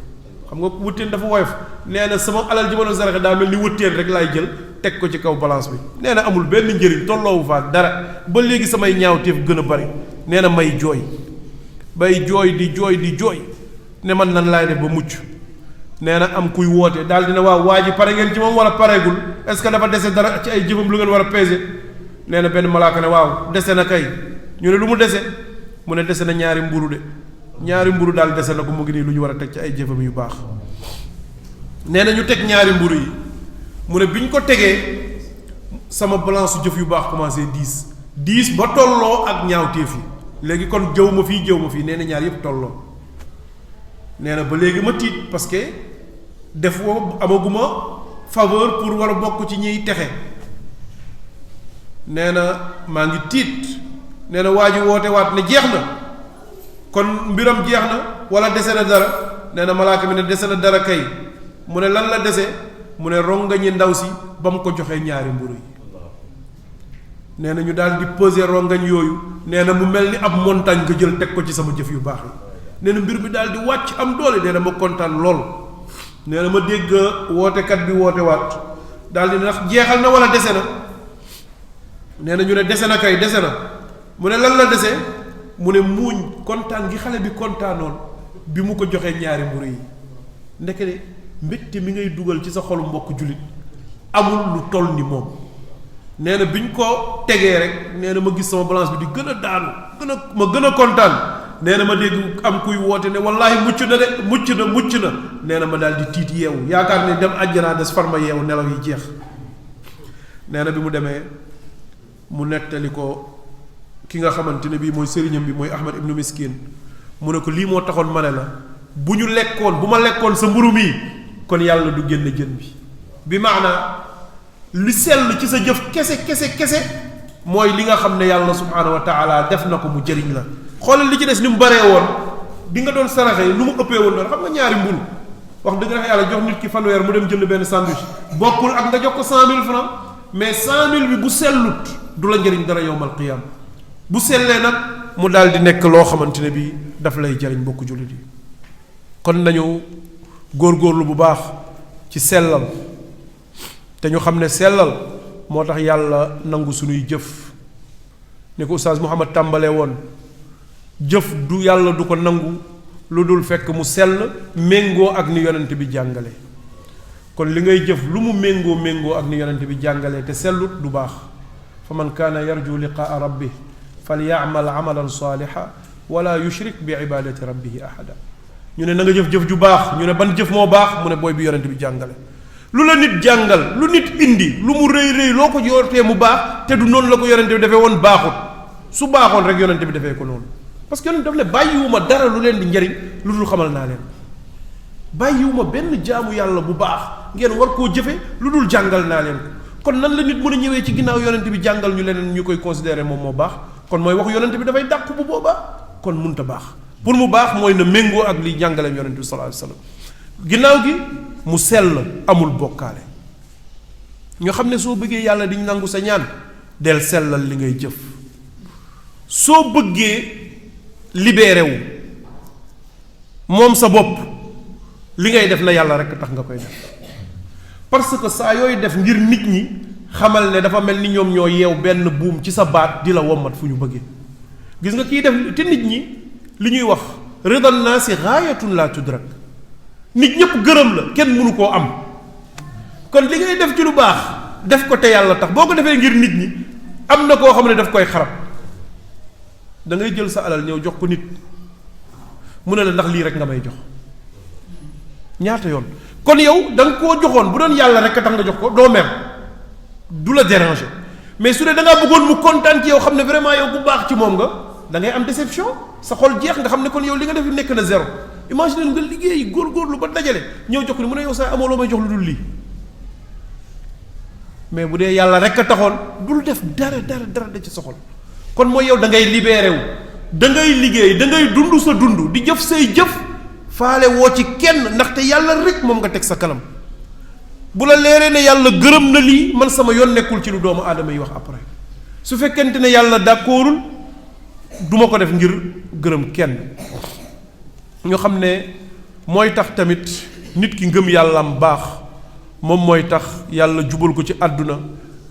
xam nga wëttéen dafa woyof nee na sama alal ji ma doon saraxe daa mel ni wëttéen rek laay jël teg ko ci kaw balance bi nee na amul benn njëriñ tolloowu fa ak dara ba léegi samay ñaawteef gën a bari nee na may jooy bay jooy di jooy ne man nan laay def ba mucc nee na am kuy woote daal dina waaw waa ji pare ngeen ci moom wala pareegul est-ce que dafa dese dara ci ay jëfam lu ngeen war a peser nee na benn malaaka ne waaw dese na kay ñu ne lu mu dese mu ne dese na ñaari mburu de ñaari mburu daal dese na ko mu ngi nii lu ñu war a teg ci ay jëfam yu baax nee na ñu teg ñaari mburu yi mu ne bi ñu ko tegee sama balance jëf yu baax commencé diis ba tolloo ak ñaawteef yi léegi kon jëw ma fii nee na ñaar yëpp tolloo nee na ba léegi ma tiit parce que def woo amaguma faveur pour war a bokk ci ñiy texe nee na maa ngi tiit nee na waa ji woote waat ne jeex na kon mbiram jeex na wala dese na dara nee na malaaka mi ne dese na dara kay mu ne lan la dese mu ne rongañi ndaw si ba mu ko joxee ñaari mburu yi nee na ñu daal di peser rongañ yooyu nee na mu mel ni ab montagne nga jël teg ko ci sama jëf yu baax yi nee na mbir mi daal di wàcc am doole nee na ma kontaan lool nee na ma dégg wootekat bi woote waat daal di ndax jeexal na wala dese na nee na ñu ne dese na kay dese na mu ne lan la dese mu ne muuñ kontaan gi xale bi kontaanoon bi mu ko joxee ñaari mburu yi ndeke de mbégte mi ngay dugal ci sa xolu mbokk jullit amul lu toll ni moom nee na bi ñu ko tegee rek nee na ma gis sama balance bi di gën a daanu ma gën a kontaan nee na ma dégg am kuy woote ne wallaahi mucc na nee na ma daal di tiit yeewu yaakaar ne dem àjjanaa des far ma yeewu nelaw yi jeex nee na bi mu demee mu nettali ko ki nga xamante ne bii mooy sëriñam bi mooy Ahmad ibnu Miskin mu ne ko lii moo taxoon ma ne la bu ma lekkoon sa mburu mi kon yàlla du génn jën bi maanaa li sell ci sa jëf kese mooy li nga xam ne yàlla subhaanahu wa taala def na ko mu jëriñ la xoolal li ci des ni mu baree woon di nga doon saraxee nu mu ëppee woon noonu xam nga ñaari mburu wax dëgg na yàlla jox nit ki fanweer mu dem jënd benn sandwich bokkul ak nga jox ko 100 000 francs mais 100 000 bi bu sellut du la njëriñ dara yowmal qiyaam bu sellee nag mu daal di nekk loo xamante ne bii daf lay jëriñ bokku jullit yi kon nañu góorgóorlu bu baax ci sellal te ñu xam ne sellal moo tax yàlla nangu suñuy jëf ni ko Oustaz Mouhamad tàmbalee woon jëf du yàlla du ko nangu lu dul fekk mu sell méngoo ak ni yonent bi jàngale kon li ngay jëf lu mu méngoo ak ni yonent bi jàngale te sellut du baax fa man kaana yarju liqaa rabbih falyamal amalan saaliha wala yushrik bi ibadati rabbihi ahada ñu ne na nga jëf-jëf ju baax ñu ne ban jëf moo baax mu ne booy bi yonent bi jàngale lu la nit jàngal lu nit indi lu mu rëy loo ko yortee mu baax te du noonu la ko yonent bi defee woon baaxut su baaxoon rek yonent bi defee ko noonu parce que yonent daf ne bàyyiwuma dara lu leen di njariñ lu dul xamal naa leen bàyyiwuma benn jaamu yàlla bu baax ngeen war koo jëfe lu dul jàngal naa leen ko kon nan la nit mën a ñëwee ci ginnaaw yonent bi jàngal ñu leneen ñu koy considérer moom moo baax kon mooy wax yonent bi dafay dàq bu boobaa kon munta baax pour mu baax mooy na méngoo ak li jàngaleem yonent bi sallallahu alayhi wasallam ginnaaw gi mu sell amul bokkaale ñoo xam ne soo bëggee yàlla di nangu sa ñaan del sellal li ngay jëf soo bëggee libéré wu moom sa bopp li ngay def na yàlla rekk tax nga koy def parce que saa yooyu def ngir nit ñi xamal ne dafa mel ni ñoom ñoo yeew benn buum ci sa baat di la wommat fu ñu bëggee gis nga kii def te nit ñi li ñuy wax ridan naasi gaayatun la tudrak nit ñëpp gërëm la kenn mënu koo am kon li ngay def ci lu baax def ko te yàlla tax boo ko defee ngir nit ñi am na koo xam ne daf koy xarab da ngay jël sa alal ñëw jox ko nit mu ne la ndax lii rek nga may jox ñaata yoon kon yow da nga koo joxoon bu doon yàlla rek a tax nga jox ko doo mer du la déranger mais su dee da ngaa bëggoon mu kontaan ci yow xam ne vraiment yow bu baax ci moom nga da ngay am déception sa xol jeex nga xam ne kon yow li nga def nekk na zéro imagine nga liggéey góorgóorlu ba dajale ñëw jox ko ni mu ne yow saa amoo loo may jox lu dul lii mais bu dee yàlla rek a taxoon bul def dara da ci sa xol kon mooy yow da ngay libéré wu da ngay liggéey da ngay dund sa dund di jëf say jëf faale woo ci kenn ndaxte yàlla rek moom nga teg sa kanam bu la leeree ne yàlla gërëm na lii man sama yoon nekkul ci lu doomu aadama yi wax après su fekkente ne yàlla d'accordul duma ko def ngir gërëm kenn ñu xam ne mooy tax tamit nit ki ngëm yàllaam baax moom mooy tax yàlla jubal ko ci àdduna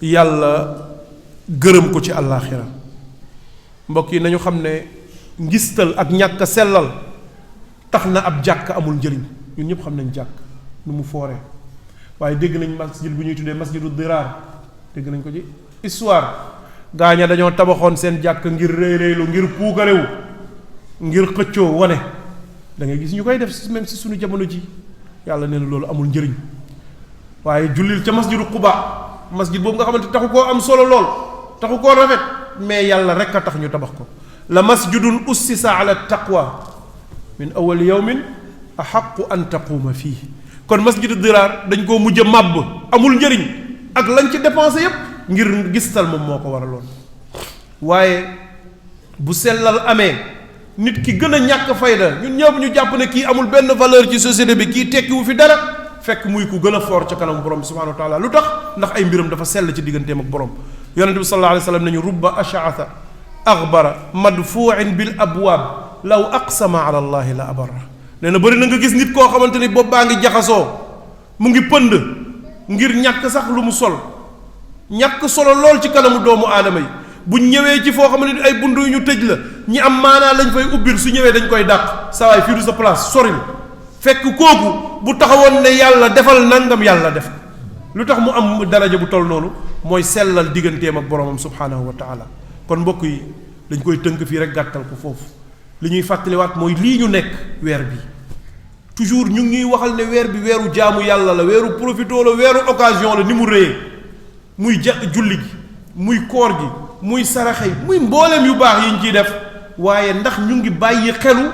yàlla gërëm ko ci àllaaxira mbokk yi nañu xam ne ngistal ak ñàkk a sellal tax na ab jàkk amul njëriñ ñun ñëpp xam nañ jàkk nu mu fooree waaye dégg nañ masjid bu ñuy tuddee masjidu diraar dégg nañ ko ci histoire gaaña dañoo tabaxoon seen jàkk ngir rëy rëylu ngir puukarewu ngir xëccoo wane da ngay gis ñu koy def même si suñu jamono ji yàlla nee na loolu amul njëriñ waaye jullil ca masjidu Quba masjid boobu nga xamante taxu koo am solo lool taxu koo rafet mais yàlla rek a tax ñu tabax ko la masjidun ussisa ala taqwa min awwal yawmin ahaqqu an taquuma fii kon masjidu diraar dañ koo mujj a màbb amul njëriñ ak lañ ci dépensé yépp ngir gistal moom moo ko waraloon waaye bu sellal amee nit ki gën a ñàkk fayda ñun ñëpp ñu jàpp ne kii amul benn valeur ci société bi kii tekkiwu fi dara fekk muy ku gën a foor ca kanam borom bi subhanahu wa taala lu tax ndax ay mbiram dafa sell ci digganteem ak borom yonente bi sallallahu alayhi wa sallam nañu rubba ash'atha aghbara madfu'in bil abwaab law aqsama ala allahi la abarra nee na bëri na nga gis nit koo xamante ni bopp baa ngi jaxasoo mu ngi pënd ngir ñàkk sax lu mu sol ñàkk solo lool ci kanamu doomu aadama yi bu ñëwee ci foo xamante ni ay bundu yu ñu tëj la ñi am maanaa lañ fay ubbil su ñëwee dañ koy dàq sawaay fii du sa place soril fekk kooku bu taxawoon ne yàlla defal nangam yàlla def lu tax mu am daraja bu toll noonu mooy sellal digganteem ak boromam subhanahu wa taala kon mbokk yi dañ koy tënk fii rek gàttal ko foofu li ñuy fàttaliwaat mooy lii ñu nekk weer bi toujours ñu ngi ñuy waxal ne weer bi weeru jaamu yàlla la weeru profito la weeru occasion la ni mu réyee muy julli gi muy koor gi muy saraxe yi muy mbooleem yu baax yi ñu ciy def waaye ndax ñu ngi bàyyi xelu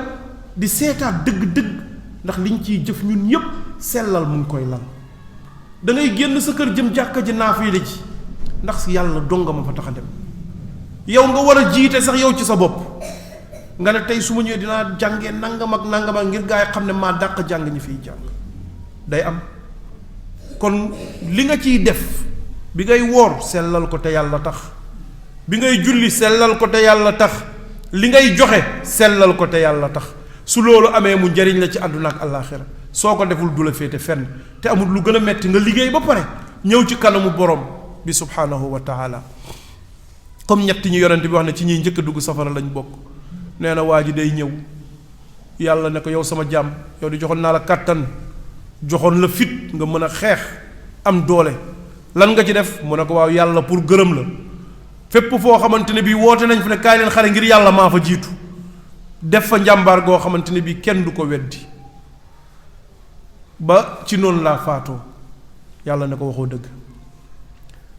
di seetaat dëgg-dëgg ndax liñ ciy jëf ñun yépp sellal mu ngi koy lal da ngay génn sa kër jëm jàkka ji naafile ji ndax yàlla donga ma fa tax a dem yow nga war a jiite sax yow ci sa bopp nga ne tey su ma ñëwee dinaa jàngee nangam ak nangam ak ngir gaa yi xam ne maa dàq jàng ñi fiy jàng day am kon li nga ciy def bi ngay woor sellal ko te yàlla tax bi ngay julli sellal ko te yàlla tax li ngay joxe sellal ko te yàlla tax su loolu amee mu njariñ la ci àdduna ak àllaaxira soo ko deful du la féete fenn te amul lu gën a metti nga liggéey ba pare ñëw ci kanamu borom bi subhanahu wa taala comme ñett ñi yonent bi wax ne ci ñiy njëkk a dugg safara lañ bokk nee na waa ji day ñëw yàlla ne ko yow sama jàmm yow di joxoon naa la kàttan joxoon la fit nga mën a xeex am doole lan nga ci def mu ne ko waaw yàlla pour gërëm la fépp foo xamante ne bii woote nañ fa ne kaay leen xare ngir yàlla maa fa jiitu def fa njàmbaar goo xamante ne bii kenn du ko weddi ba ci noonu laa faatoo yàlla ne ko waxoo dëgg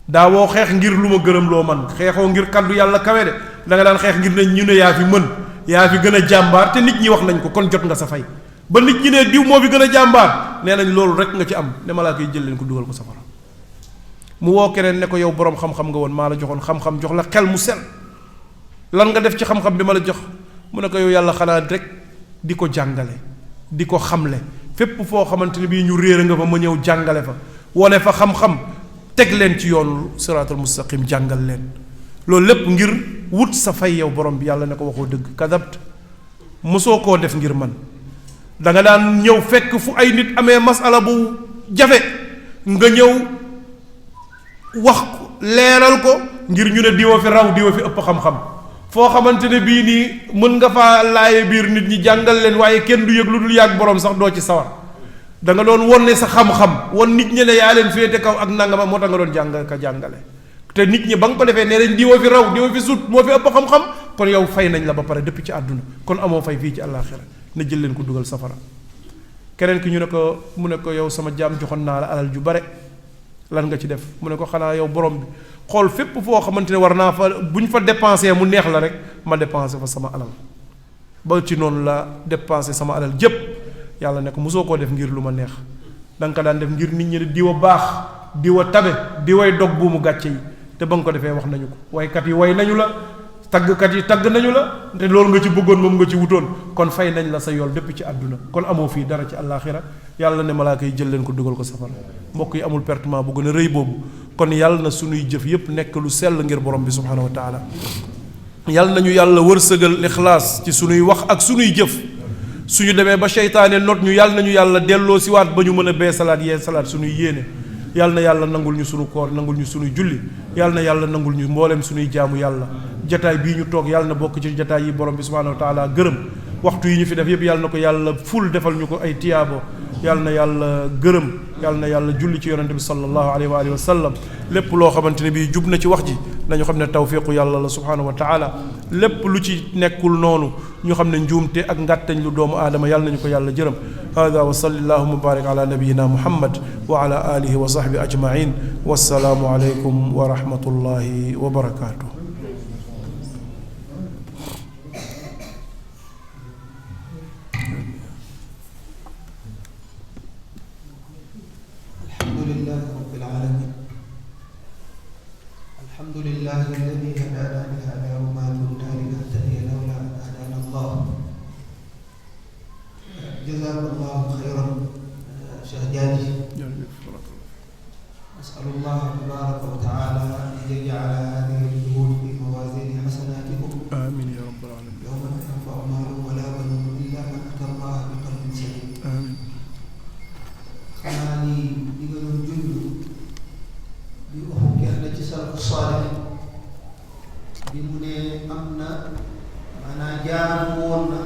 daawoo xeex ngir lu ma gërëm loo man xeexoo ngir kaddu yàlla kawe de da nga daan xeex ngir ne ñu ne yaa fi mën yaa fi gën a jàmbaar te nit ñi wax nañ ko kon jot nga sa fay ba nit ñi ne diw moo fi gën a jàmbaar nee nañ loolu rek nga ci am ne ma laa koy jël leen ko dugal ko safara mu woo keneen ne ko yow boroom xam-xam nga woon maa la joxoon xam-xam jox la xel mu sel lan nga def ci xam-xam bi ma la jox mu ne ko yow yàlla xanaa rek di ko jàngale di ko xamle fépp foo xamante ne bii ñu réer nga fa ma ñëw jàngale fa wone fa xam-xam teg leen ci yoonu siraatal mustaqim jàngal leen loolu lépp ngir wut sa fay yow borom bi yàlla ne ko waxoo dëgg kadabt mosoo koo def ngir man da nga daan ñëw fekk fu ay nit amee masala bu jafe nga ñëw wax leeral ko ngir ñu ne diwa fi raw diwa fi ëpp xam-xam foo xamante ne bii nii mën nga faa laaye biir nit ñi jàngal leen waaye kenn du yëg lu dul yàgg borom sax doo ci sawar da nga doon won ne sa xam-xam won nit ñi ne yaa leen féete kaw ak nangama moo tax nga doon jàng ka jàngale te nit ñi ba nga ko defee nee nañ diwa fi raw diwa fi sut moo fi ëpp xam-xam kon yow fay nañ la ba pare depuis ci àdduna kon amoo fay fii ci àllaaxira na jël leen ko dugal safara keneen ki ñu ne ko mu ne ko yow sama jaam joxoon naa la alal ju bare lan nga ci def mu ne ko xanaa yow borom bi xool fépp foo xamante ne war naa fa bu ñu fa dépensé mu neex la rek ma dépensé fa sama alal ba ci noonu la dépensé sama alal jëpp yàlla ne ko mosoo koo def ngir lu ma neex da nga ko daan def ngir nit ñi ne diwa baax diwa tabe diway dog buumu gàcce yi te ba nga ko defee wax nañu ko waykat yi way nañu la taggkat yi tagg nañu la te loolu nga ci bëggoon moom nga ci wutoon kon fay nañ la sa yool depuis ci àdduna kon amoo fii dara ci àllaaxira yàlla ne malaaka yi jël leen ko dugal ko safara mbokk yi amul pertement bu gën a rëy boobu kon yàlla na sunuy jëf yépp nekk lu sell ngir borom bi subhaanahu wa taala yàlla nañu yàlla wërsëgal ixlaas ci sunuy wax ak sunuy jëf suñu demee ba seytaane not ñu yàlla nañu yàlla delloo si waat ba ñu mën a bee salaat yee salaat sunuy yéene yàlla na yàlla nangul ñu sunu koor nangul ñu sunuy julli yàlla na yàlla nangul ñu mboolem sunuy jaamu yàlla jataay bii ñu toog yàlla na bokk ci jataay yi borom bi subhaanahu wa taala gërëm waxtu yi ñu fi def yépp yàlla na ko yàlla ful defal ñu ko ay tiyaabo yàlla na yàlla gërëm yàlla na yàlla julli ci yonente bi sallallahu alayhi wa alihi wa sallam lépp loo xamante ne bii jub na ci wax ji nañu xam ne tawfiqu yàlla la subhaanahu wa taala lépp lu ci nekkul noonu ñu xam ne njuumte ak ngàttañ lu doomu aadama yàlla nañu ko yàlla jërëm hada wa salli allahuma barik ala nabiyina muhammad wa ala alihi wa sahbi ajmain wassalaamu alaykum wa rahmatullahi wa barakatuh
الحمد لله الذي هدانا لهذا وما كنا لنهتدي لولا أن هدانا الله جزاك الله خيرا شهداني أسأل الله تبارك وتعالى أن يجعل هذه الجهود في موازين حسناتكم
آمين يا رب العالمين
يوم لا ينفع مال ولا بنون إلا من أتى الله بقلب سليم
آمين
خلاني إذن الجند bi waxu kenn ci salafu saalih bi mu ne am na maanaam jaamu woon na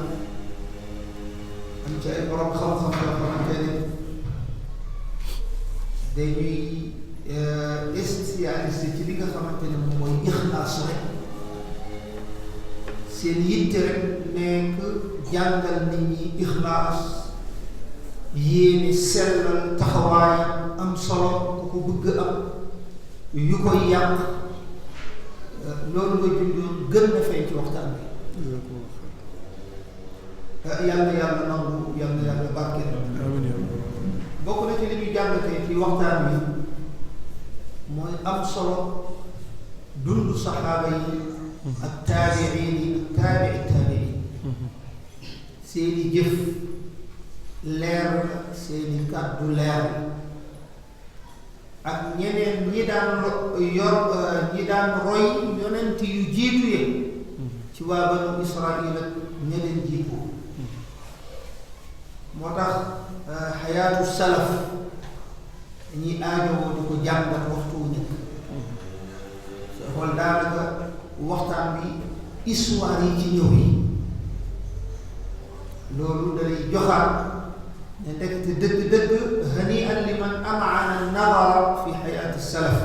am ci ay borom xam-xam yoo xamante ne dañuy spécialisé ci li nga xamante ne moom mooy ixlaas rek seen yitte rek nekk jàngal nit ñi ixlaas yéene sellal taxawaay am solo ku ko bëgg am yu koy yàq loolu nga junjoon gën na feeñ ci waxtaan bi yàlla yàlla nangu yàlla yàlla barkeel bokk na ci li ñuy jàngatee ci waxtaan bi mooy am solo dund saxaaba yi ak taabiin yi ak taabii seeni jëf leer seeni kàddu leer ak ñeneen ñi daan ñi daan roy yonent yu jiitu ye ci waa banu Israil ak ñeneen jiitu moo tax xayaatu salaf dañuy aajowoo di ko jàngat waxtu wu nekk soo xool daanaka waxtaan bi histoire yi ci ñëw yi loolu dalay joxaat ne ndekete dëgg-dëgg hani'an liman am'ana nadara fi xayaati salaf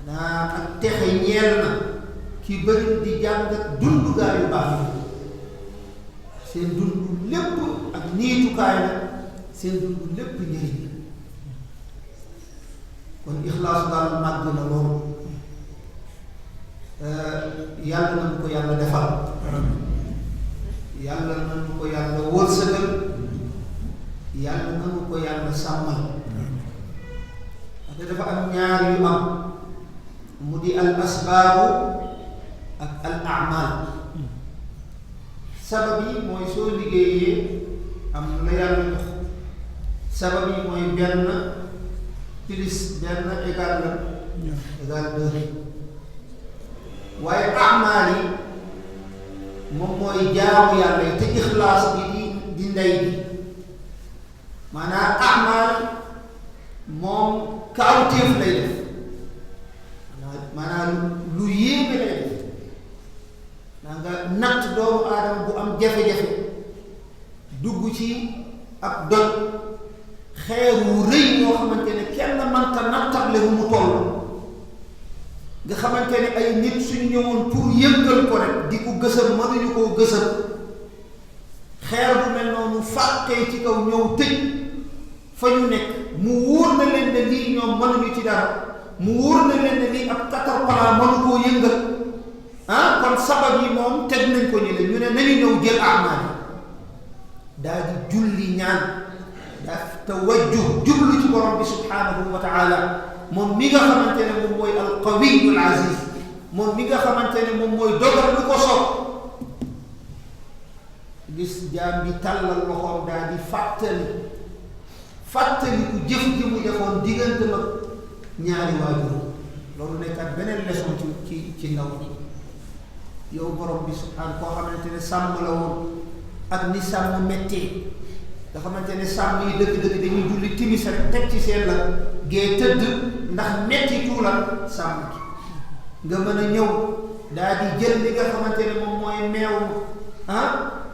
maanaam ak texe ñeel na ki bëri di jàngat dundu gaa yu baax yi seen dund lépp ak niitukaay la seen dund lépp njëriñ la kon ixlaas daal màgg na loolu yàlla nañu ko yàlla defal yàlla nañu ko yàlla wërsëgal yàlla nañu ko yàlla sàmmal te dafa am ñaar yu am mu di al asbaabu ak al amal sabab yi mooy soo liggéeyee am la yàlla jox sabab yi mooy benn plus benn égal la égal deux waaye amal yi moom mooy jaamu yàlla yi te ixlaas bi di ndey bi maanaam amal moom kaawteef lay def maanaam lu yéeme lay def naa nga natt doomu aadama bu am jafe-jafe dugg ci ab doj xeer wu rëy moo xamante ne kenn mënta nattable bu mu toll nga xamante ne ay nit suñu ñëwoon pour yëngal ko rek di ko gësam mënuñu koo gësam xeer bu mel noonu fàttee ci kaw ñëw tëj fa ñu nekk mu wóor na leen ne lii ñoom mënuñu ci dara mu wóor na leen ne lii ab caterpillar mënu koo yëngal kon sabab yi moom teg nañ ko ñu ne nañu ñëw jël amaal daal di julli ñaan daal tawajjuh jublu ci borom bi subhanahu wa taala moom mi nga xamante ne moom mooy al qawiyyu al aziz moom mi nga xamante ne moom mooy dogal lu ko soob gis jaam bi tàllal loxoom daal di fàttali ku jëf ji mu defoon diggante mag ñaari waajur loolu nekkat beneen leçon ci ndaw ñi yow borom bi subhaan koo xamante ne sàmm la woon ak ni sàmm méttee nga xamante ne sàmm yi dëgg-dëgg dañuy julli timis rek teg ci seen la gee tëdd ndax metti tuulal sàmm gi nga mën a ñëw daal di jël li nga xamante ne moom mooy meew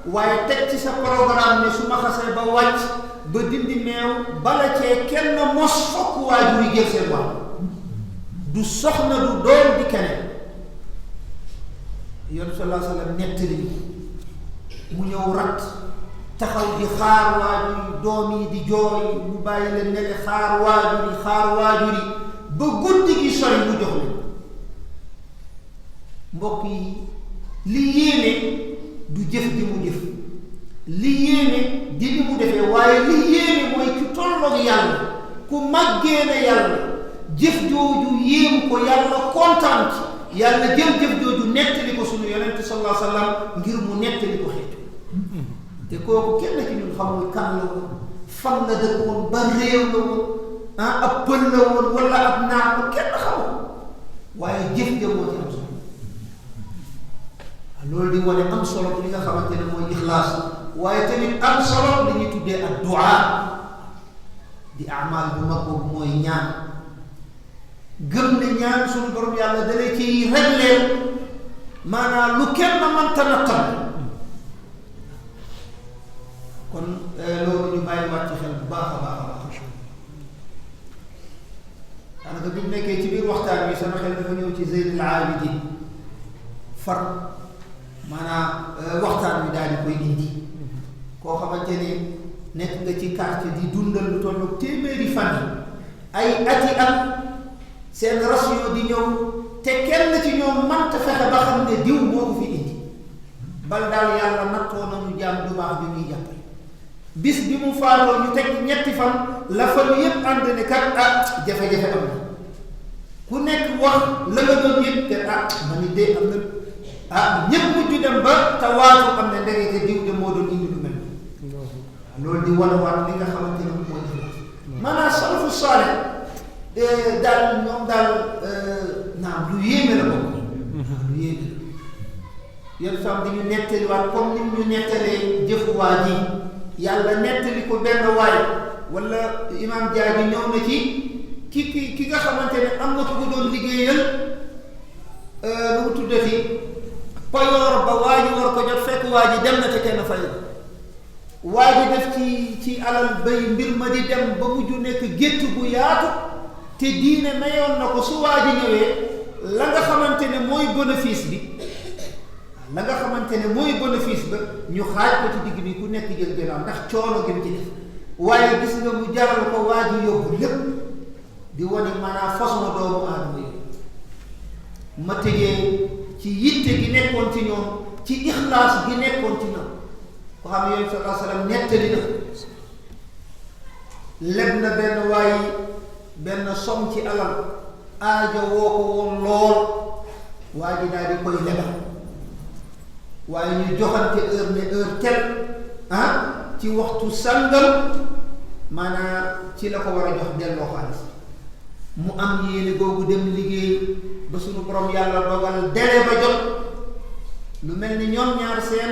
waaye teg ci sa programme ne su ma xasee ba wàcc ba dindi meew bala cee kenn mos fokk waajur yi jël seen wàll du soxna du doom di keneen yoon sallallahu alayhi wa sallam nettali mu ñëw rat taxaw di xaar waajur yi doom yi di jooy mu bàyyi leen ne xaar waajur yi ba guddi gi sori mu jox leen mbokk yi li yéene du jëf di mu jëf li yéene di li mu defee waaye li yéene mooy ci tolloog yàlla ku màggee na yàlla jëf jooju yéem ko yàlla kontaan ci yàlla jël jëf jooju nettali ko sunu yonente sallallahu alayhi wa sallam ngir mu nettali ko xeetu te kooku kenn ci ñun xamul kan la woon fan la dëkkoon ba réew la woon ab pël la woon wala ab naar ko kenn xamul waaye jëf ja moo ci am solo loolu di wane am solo li nga xamante ne mooy ixlaas waaye tamit am solo li ñuy tuddee ak duaa di amal bu mag boobu mooy ñaan gëm ne ñaan suñu borom yàlla dalee ciy régleel maanaam lu kenn mënta nattal kon loolu ñu bàyyi waat ci xel bu baax a baax a baax daanaka bi mu nekkee ci biir waxtaan bi sama xel dafa ñëw ci Zeynul Abidin far maanaam waxtaan bi daal di koy indi koo xamante ne nekk nga ci quartier di dundal lu tollu téeméeri fan ay ati at seen ration di ñëw te kenn ci ñoom mënta fexe ba xam ne diw moo ko fi indi bal daal yàlla nattoo na ñu jaam du baax bi ñuy jàppale bis bi mu faatoo ñu teg ñetti fan la fa lu yépp ànd ne kat jafe-jafe am na ku nekk wax la nga doon yëpp te ma ni dee am na ñëpp mujj dem ba te waatu am ne ndegete diw de moo doon indi lu mel loolu di wane waat li nga xamante ne moom mooy maanaam salafu saalih daal ñoom daal naam lu yéeme la bokk lu yéeme la yéen sam di ñu nettaliwaat comme ni ñu nettalee jëfu waa ji yàlla nettali ko benn waay wala imam Jaaji ñëw na ci ki nga xamante ne am na ko ko doon liggéeyal lu mu tuddati payoor ba waa ji war ko jot fekk waa ji dem na te kenn fay waa ji def ci alal bay mbir ma di dem ba mujj nekk gétt bu yaatu te diine mayoon na ko su waa ji ñëwee la nga xamante ne mooy bénéfice bi la nga xamante ne mooy bénéfice ba ñu xaaj ko ci digg bi ku nekk jël gënaaw ndax coono gi mu ci def waaye gis nga mu jaral ko waa ji yóbbu lépp di wane maanaam façon doomu aadama yi ma tëjee ci yitte gi nekkoon ci ñoom ci ixlaas gi nekkoon ci ñoom ko xam ne yooyu sallallahu alayhi wa sallam nettali na leb na benn waaye benn som ci alal aaja woo ko woon lool waa ji daal di koy lebal waaye ñu joxante heure ne heure tel ci waxtu sàngam maanaam ci la ko war a jox delloo xaalis mu am yéene googu dem liggéey ba suñu borom yàlla dogal délai ba jot lu mel ni ñoom ñaar seen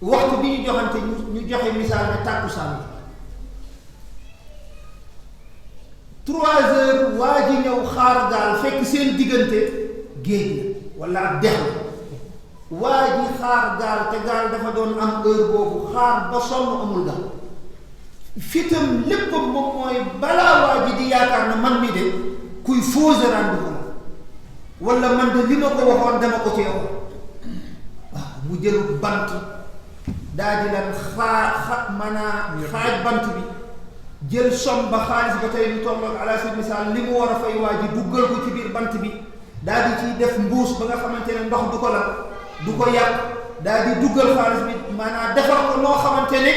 waxtu bi ñu joxante ñu joxe misaal ne tàkkusaan 3 heures waa ji ñëw xaar gaal fekk seen diggante géej la wala ak dex la waa ji xaar gaal te gaal dafa doon am heure boobu xaar ba sonn amul gaal fitam lépp moom mooy balaa waa ji di yaakaar na man mi de kuy fausse rendez-vous la wala man de li ma ko waxoon dama ko ci yow waaw mu jël bant daal di leen xaaj bant bi jël som ba xaalis ba tey lu tolloog ala si misaal li mu war a fay waa ji duggal ko ci biir bant bi daal di ciy def mbuus ba nga xamante ne ndox du ko la du ko yàq daal di duggal xaalis bi maanaam defar ko noo xamante ne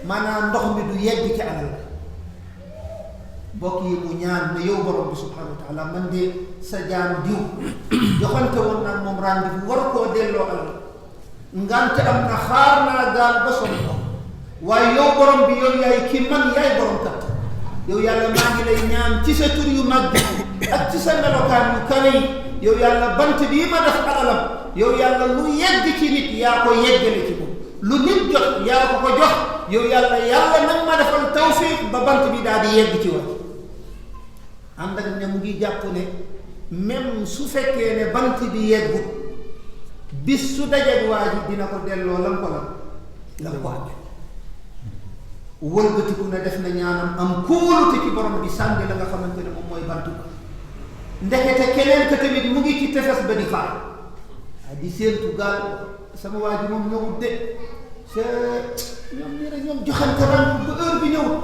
maanaam ndox mi du yegg ci alal mbokk yi mu ñaan ne yow borom bi subhanahu wa taala man de sa jaam diw joxante woon nag moom rendez-vous war koo delloo alal ngante am na xaar naa gaal ba sonn ko waaye yow borom bi yow yaay ki man yaay borom kat yow yàlla maa ngi lay ñaan ci sa tur yu mag ak ci sa melokaan yu kawe yi yow yàlla bant bii ma def alalam yow yàlla lu yegg ci nit yaa ko yeggale ci moom lu nit jox yaa ko ko jox yow yàlla nag ma defal tawfiq ba bant bi daal di yegg ci wax ànd ak ne mu ngi jàpp ne même su fekkee ne bant bi yeggut bis su dajeeg waa ji dina ko delloo lam ko amee wëlbatiku na def na ñaanam am kóolute ci borom bi sànni la nga xamante ne moom mooy bant ba ndekete keneen ka tamit mu ngi ci tefes ba di xaar di séentu gaal sama waa ji moom ñëwut de ñoom nee na ñoom joxante ran ba heure bi ñëwut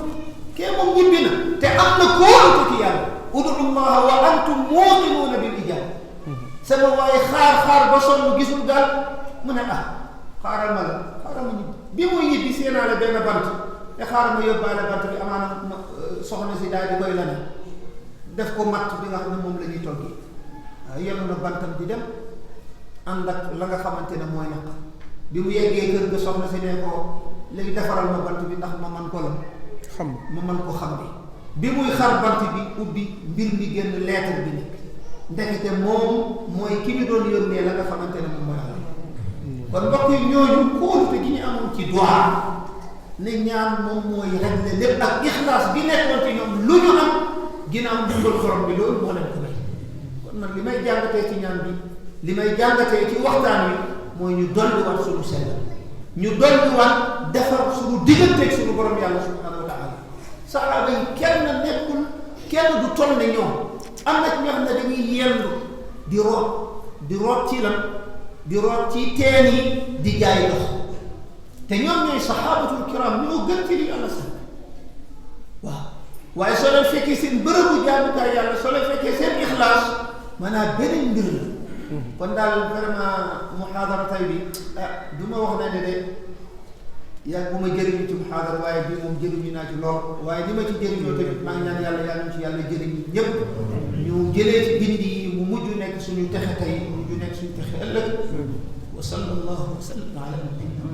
kee moom ñibbi na te am na kóolute ci yàlla udullaha wa antum muuqinuuna bil ijaaba sama waaye xaar ba sonn gisul gaal mu ne xaaral ma ñibbi bi muy ñibbi seenaale benn bant te xaaral ma yóbbaale bant bi amaana soxna si daal di koy lane def ko matt bi nga xam ne moom la ñuy toggi waaw yenu na bantam di dem ànd ak la nga xamante ne mooy naq bi mu yeggee kër ga soxna si ne ko léegi defaral ma bant bi ndax ma man ko la ma man ko xam bi muy xar bant bi ubbi mbir mi génn lettre bi nekk ndekete moom mooy ki ñu doon yónnee la nga xamante ne moom mooy àll kon mbokk yi ñooñu kóolute gi ñu amoon ci doa ne ñaan moom mooy régler lépp ak ixlaas bi nekkoon ci ñoom lu ñu am ginnaaw ndimbal borom bi loolu moo leen ko may kon nag li may jàngatee ci ñaan bi li may jàngatee ci waxtaan wi mooy ñu dolliwaat suñu sellal ñu dolliwaat defar suñu digganteeg suñu borom yàlla subhanahu wa taala saxaaba yi kenn du toll ne ñoom am na ci ñoo xam ne dañuy yendu di root ci lan di root ci teen yi di jaay dox te ñoom ñooy saxaabatul kiram ñoo gën ci li yàlla sax waaw waaye soo leen fekkee seen bërëbu jaamukaay yàlla soo leen fekkee seen ixlaas maanaam beneen mbir la kon daal vraiment muhaadara tay bi du ma wax ne de yàgg bu ma jëriñu ci muhaadara waaye bii moom jëriñu naa ci lool waaye li ma ci jëriñoo tamit maa ngi ñaan yàlla ñu ci yàlla jëriñu ñëpp ñu jëlee ci bind yi mu mujj nekk suñu texe tey mu mujj nekk suñu texe ëllëg wa sallallahu wa sallam ala nabiyyina